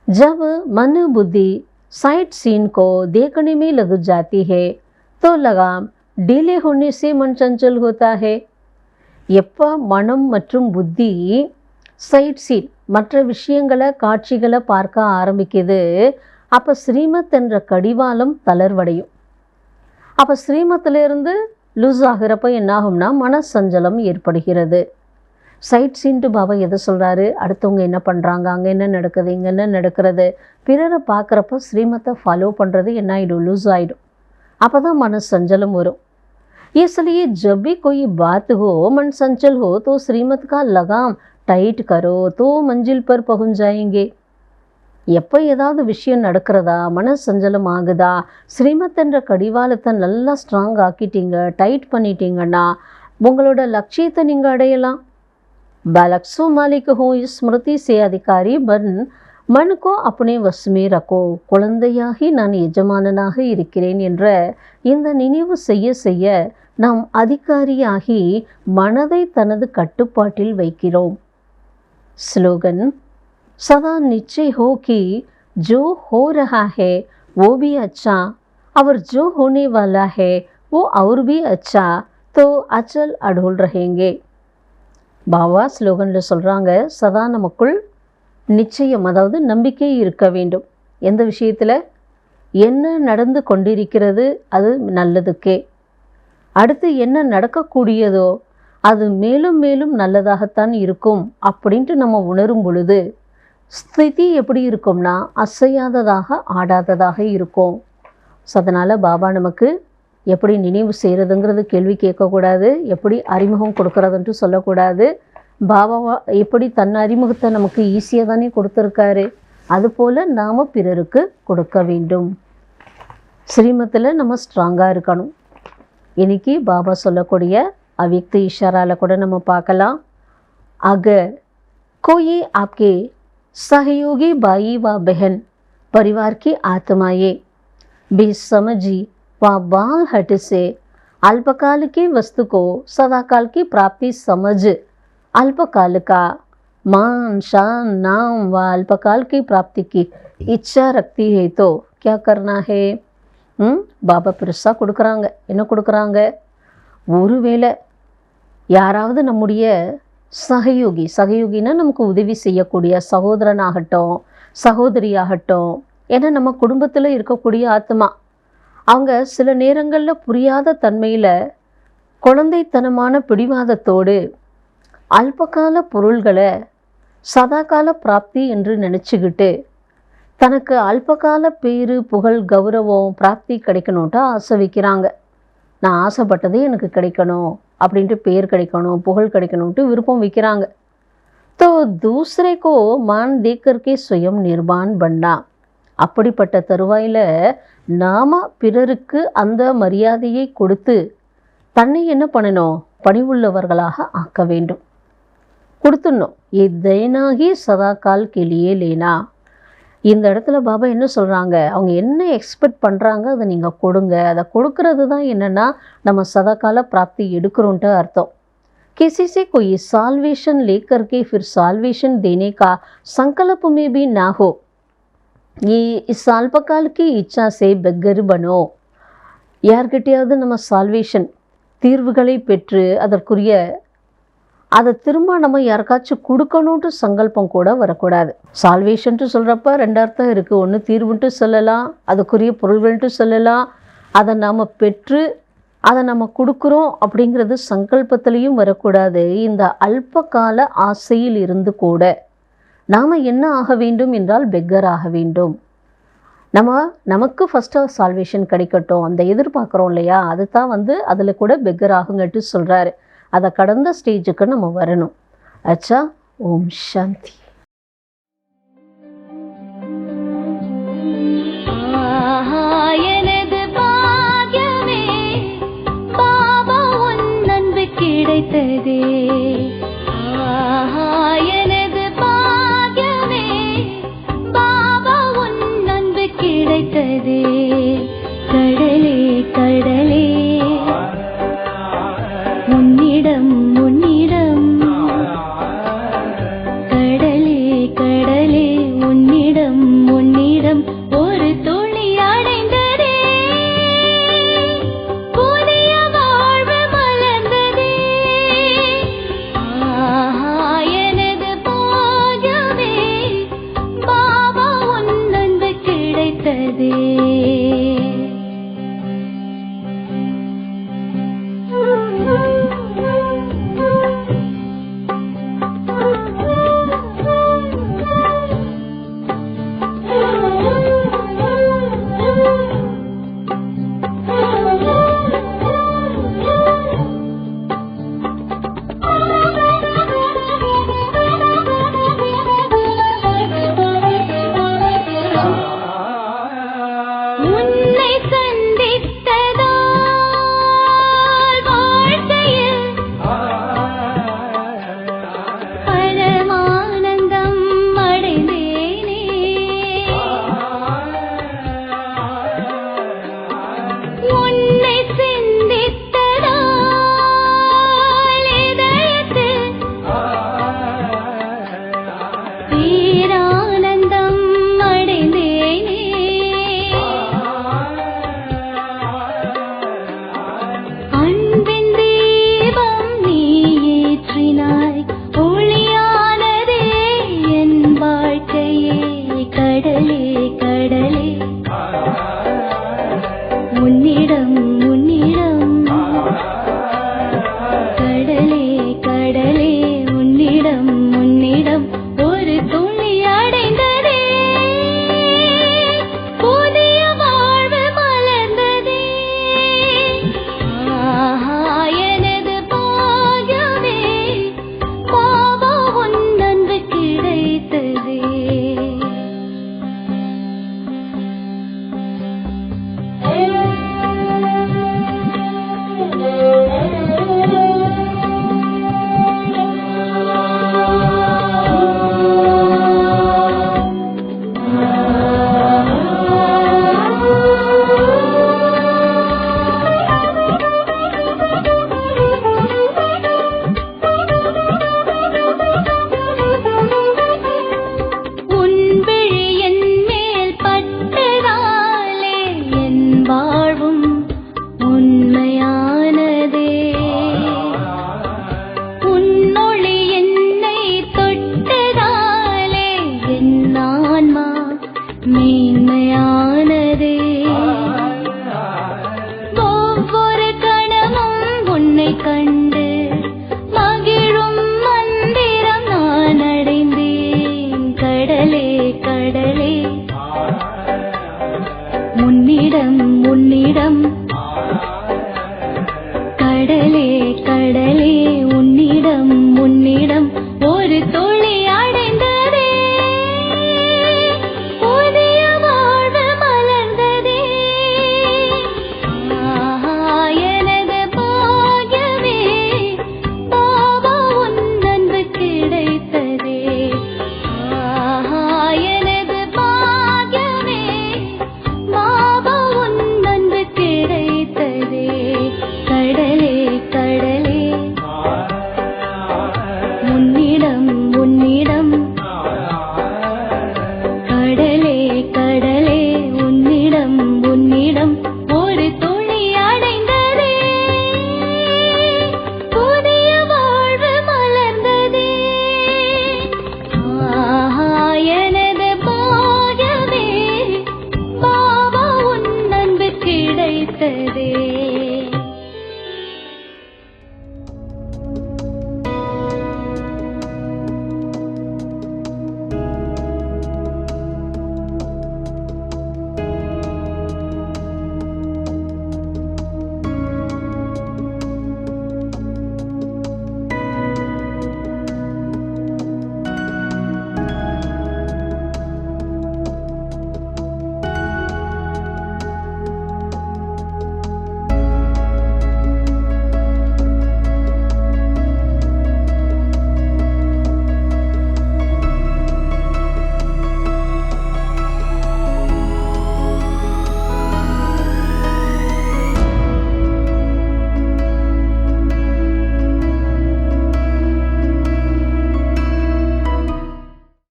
जब मन बुद्धि साइट सीन को देखने में लग जाती है तो लगाम डीले होने से मन चंचल होता है. எப்போ மனம் மற்றும் புத்தி சைட் சீன், மற்ற விஷயங்களை காட்சிகளை பார்க்க ஆரம்பிக்குது, அப்போ ஸ்ரீமத் என்ற கடிவாளம் தளர்வடையும். அப்போ ஸ்ரீமத்திலிருந்து லூஸ் ஆகிறப்ப என்னாகும்னா மனசஞ்சலம் ஏற்படுகிறது. சைட் சீன்ட்டு பாபா எதை சொல்கிறாரு? அடுத்தவங்க என்ன பண்ணுறாங்க, அங்கே என்ன நடக்குது, இங்கே என்ன நடக்கிறது, பிறரை பார்க்குறப்ப ஸ்ரீமத்தை ஃபாலோ பண்ணுறது என்ன ஆகிடும்? லூஸ் ஆகிடும். அப்போ தான் மனசஞ்சலம் வரும். इसलिए जब भी कोई बात हो मन संचल हो तो श्रीमत का लगाम टाइट करो तो मंजिल पर पहुंच जाएंगे. எப்போ ஏதாவது விஷயம் நடக்கிறதா, மனசஞ்சலம் ஆகுதா, ஸ்ரீமத் என்ற கடிவாளத்தை நல்லா ஸ்ட்ராங் ஆக்கிட்டீங்க, டைட் பண்ணிட்டீங்கன்னா உங்களோட லட்சியத்தை நீங்கள் அடையலாம். बालक मालिक हो इस स्मृति से अधिकारी बन मन को अपने वश में रखो. குழந்தையாகி நான் எஜமானனாக இருக்கிறேன் என்ற இந்த நினைவு செய்ய செய்ய நாம் அதிகாரியாகி மனதை தனது கட்டுப்பாட்டில் வைக்கிறோம். ஸ்லோகன் सदा निश्चय हो कि जो हो रहा है वो भी अच्छा और जो होने वाला है वो और भी अच्छा तो अचल अडोल रहेंगे. பாபா ஸ்லோகனில் சொல்கிறாங்க, சதா நமக்குள் நிச்சயம், அதாவது நம்பிக்கை இருக்க வேண்டும். எந்த விஷயத்தில்? என்ன நடந்து கொண்டிருக்கிறது அது நல்லதுக்கே, அடுத்து என்ன நடக்கக்கூடியதோ அது மேலும் மேலும் நல்லதாகத்தான் இருக்கும் அப்படின்ட்டு நம்ம உணரும் பொழுது ஸ்திதி எப்படி இருக்கும்னா அசையாததாக ஆடாததாக இருக்கும். ஸோ அதனால் பாபா நமக்கு எப்படி நினைவு செய்கிறதுங்கிறது கேள்வி கேட்கக்கூடாது, எப்படி அறிமுகம் கொடுக்கறதுன்ட்டு சொல்லக்கூடாது. பாபாவா எப்படி தன் அறிமுகத்தை நமக்கு ஈஸியாக தானே கொடுத்துருக்காரு, அதுபோல் நாம் பிறருக்கு கொடுக்க வேண்டும். ஸ்ரீமத்தில் நம்ம ஸ்ட்ராங்காக இருக்கணும். இன்னைக்கு பாபா சொல்லக்கூடிய அவ்யக்த இஷாரால கூட நம்ம பார்க்கலாம். அகர் कोई आपके सहयोगी भाई व बहन परिवार की आत्माएं बेसमझी व बाल हट से अल्पकाल की वस्तु को सदाकाल की प्राप्ति समझ अल्पकाल का मान शान नाम व अल्पकाल की प्राप्ति की इच्छा रखती है तो क्या करना है? பாபா பெருசாக கொடுக்குறாங்க. என்ன கொடுக்குறாங்க? ஒருவேளை யாராவது நம்முடைய சகயோகினா நமக்கு உதவி செய்யக்கூடிய சகோதரனாகட்டும் சகோதரியாகட்டும், ஏன்னா நம்ம குடும்பத்தில் இருக்கக்கூடிய ஆத்மா, அவங்க சில நேரங்களில் புரியாத தன்மையில் குழந்தைத்தனமான பிடிவாதத்தோடு அல்பகால பொருள்களை சதாகால பிராப்தி என்று நினச்சிக்கிட்டு தனக்கு அல்பகால பேரு புகழ் கௌரவம் பிராப்தி கிடைக்கணுன்ட்டு ஆசை வைக்கிறாங்க. நான் ஆசைப்பட்டதே எனக்கு கிடைக்கணும் அப்படின்ட்டு, பேர் கிடைக்கணும் புகழ் கிடைக்கணுன்ட்டு விருப்பம் வைக்கிறாங்க. तो दूसरे को मान देख करके स्वयं निर्वाण बनना. அப்படிப்பட்ட தருவாயில் நாம் பிறருக்கு அந்த மரியாதையை கொடுத்து தன்னை என்ன பண்ணணும்? பணிவுள்ளவர்களாக ஆக்க வேண்டும், கொடுத்துடணும். எதனாகி சதாகால் கெளியே லேனா. இந்த இடத்துல பாபா என்ன சொல்கிறாங்க? அவங்க என்ன எக்ஸ்பெக்ட் பண்ணுறாங்க அதை நீங்கள் கொடுங்க. அதை கொடுக்கறது தான் என்னென்னா நம்ம சதாகால பிராப்தி எடுக்கிறோன்ட்டு அர்த்தம். किसी से कोई साल्वेशन लेकर के फिर साल्वेशन देने का संकल्प में भी ना हो, ये इस अल्पकाल की इच्छा से बेगर बनो. யார்கிட்டையாவது நம்ம சால்வேஷன் தீர்வுகளை பெற்று அதை திரும்ப நம்ம யாருக்காச்சும் கொடுக்கணுன்ட்டு சங்கல்பம் கூட வரக்கூடாது. சால்வேஷன்ட்டு சொல்கிறப்ப ரெண்டு அர்த்தம் இருக்குது. ஒன்று தீர்வுன்ட்டு சொல்லலாம், அதுக்குரிய பொருள்கள்ன்ட்டு சொல்லலாம். அதை நாம் பெற்று அதை நம்ம கொடுக்குறோம் அப்படிங்கிறது சங்கல்பத்திலையும் வரக்கூடாது. இந்த அல்ப கால ஆசையில் இருந்து கூட நாம் என்ன ஆக வேண்டும் என்றால் பெக்கர் ஆக வேண்டும். நமக்கு ஃபஸ்ட்டு சால்வேஷன் கிடைக்கட்டும், அந்த எதிர்பார்க்குறோம் இல்லையா, அது தான் அதில் கூட பெக்கர் ஆகுங்கட்டு சொல்கிறாரு. அதை கடந்த ஸ்டேஜுக்கு நம்ம வரணும். அச்சா, ஓம் சாந்தி. எனது பாக்யமே பாபா உன் அன்பு கிடைத்ததே. எனது பாக்யமே பாபா உன் அன்பு கிடைத்ததே. கடலே கடலே உன்னிடம் கடலே கடலே உன்னிடம் ஒரு துளி அடைந்ததே. புதிய வாழ்வு மலர்ந்ததே. எனது பாக்யமே பாபா உன் அன்பு கிடைத்ததே. உன்னை சந்தித்ததால் வாழ்க்கையில் பரமானந்தம் அடைந்தேனே. உன்னை சிந்தித்ததால் இதயத்தில் பேரானந்தம் அடைந்தேனே. அன்பின் தீபம் நீ ஏற்றினாய், ஒளியானதே என் வாழ்க்கையே. கடலே கடலே உன்னிடம் கடலே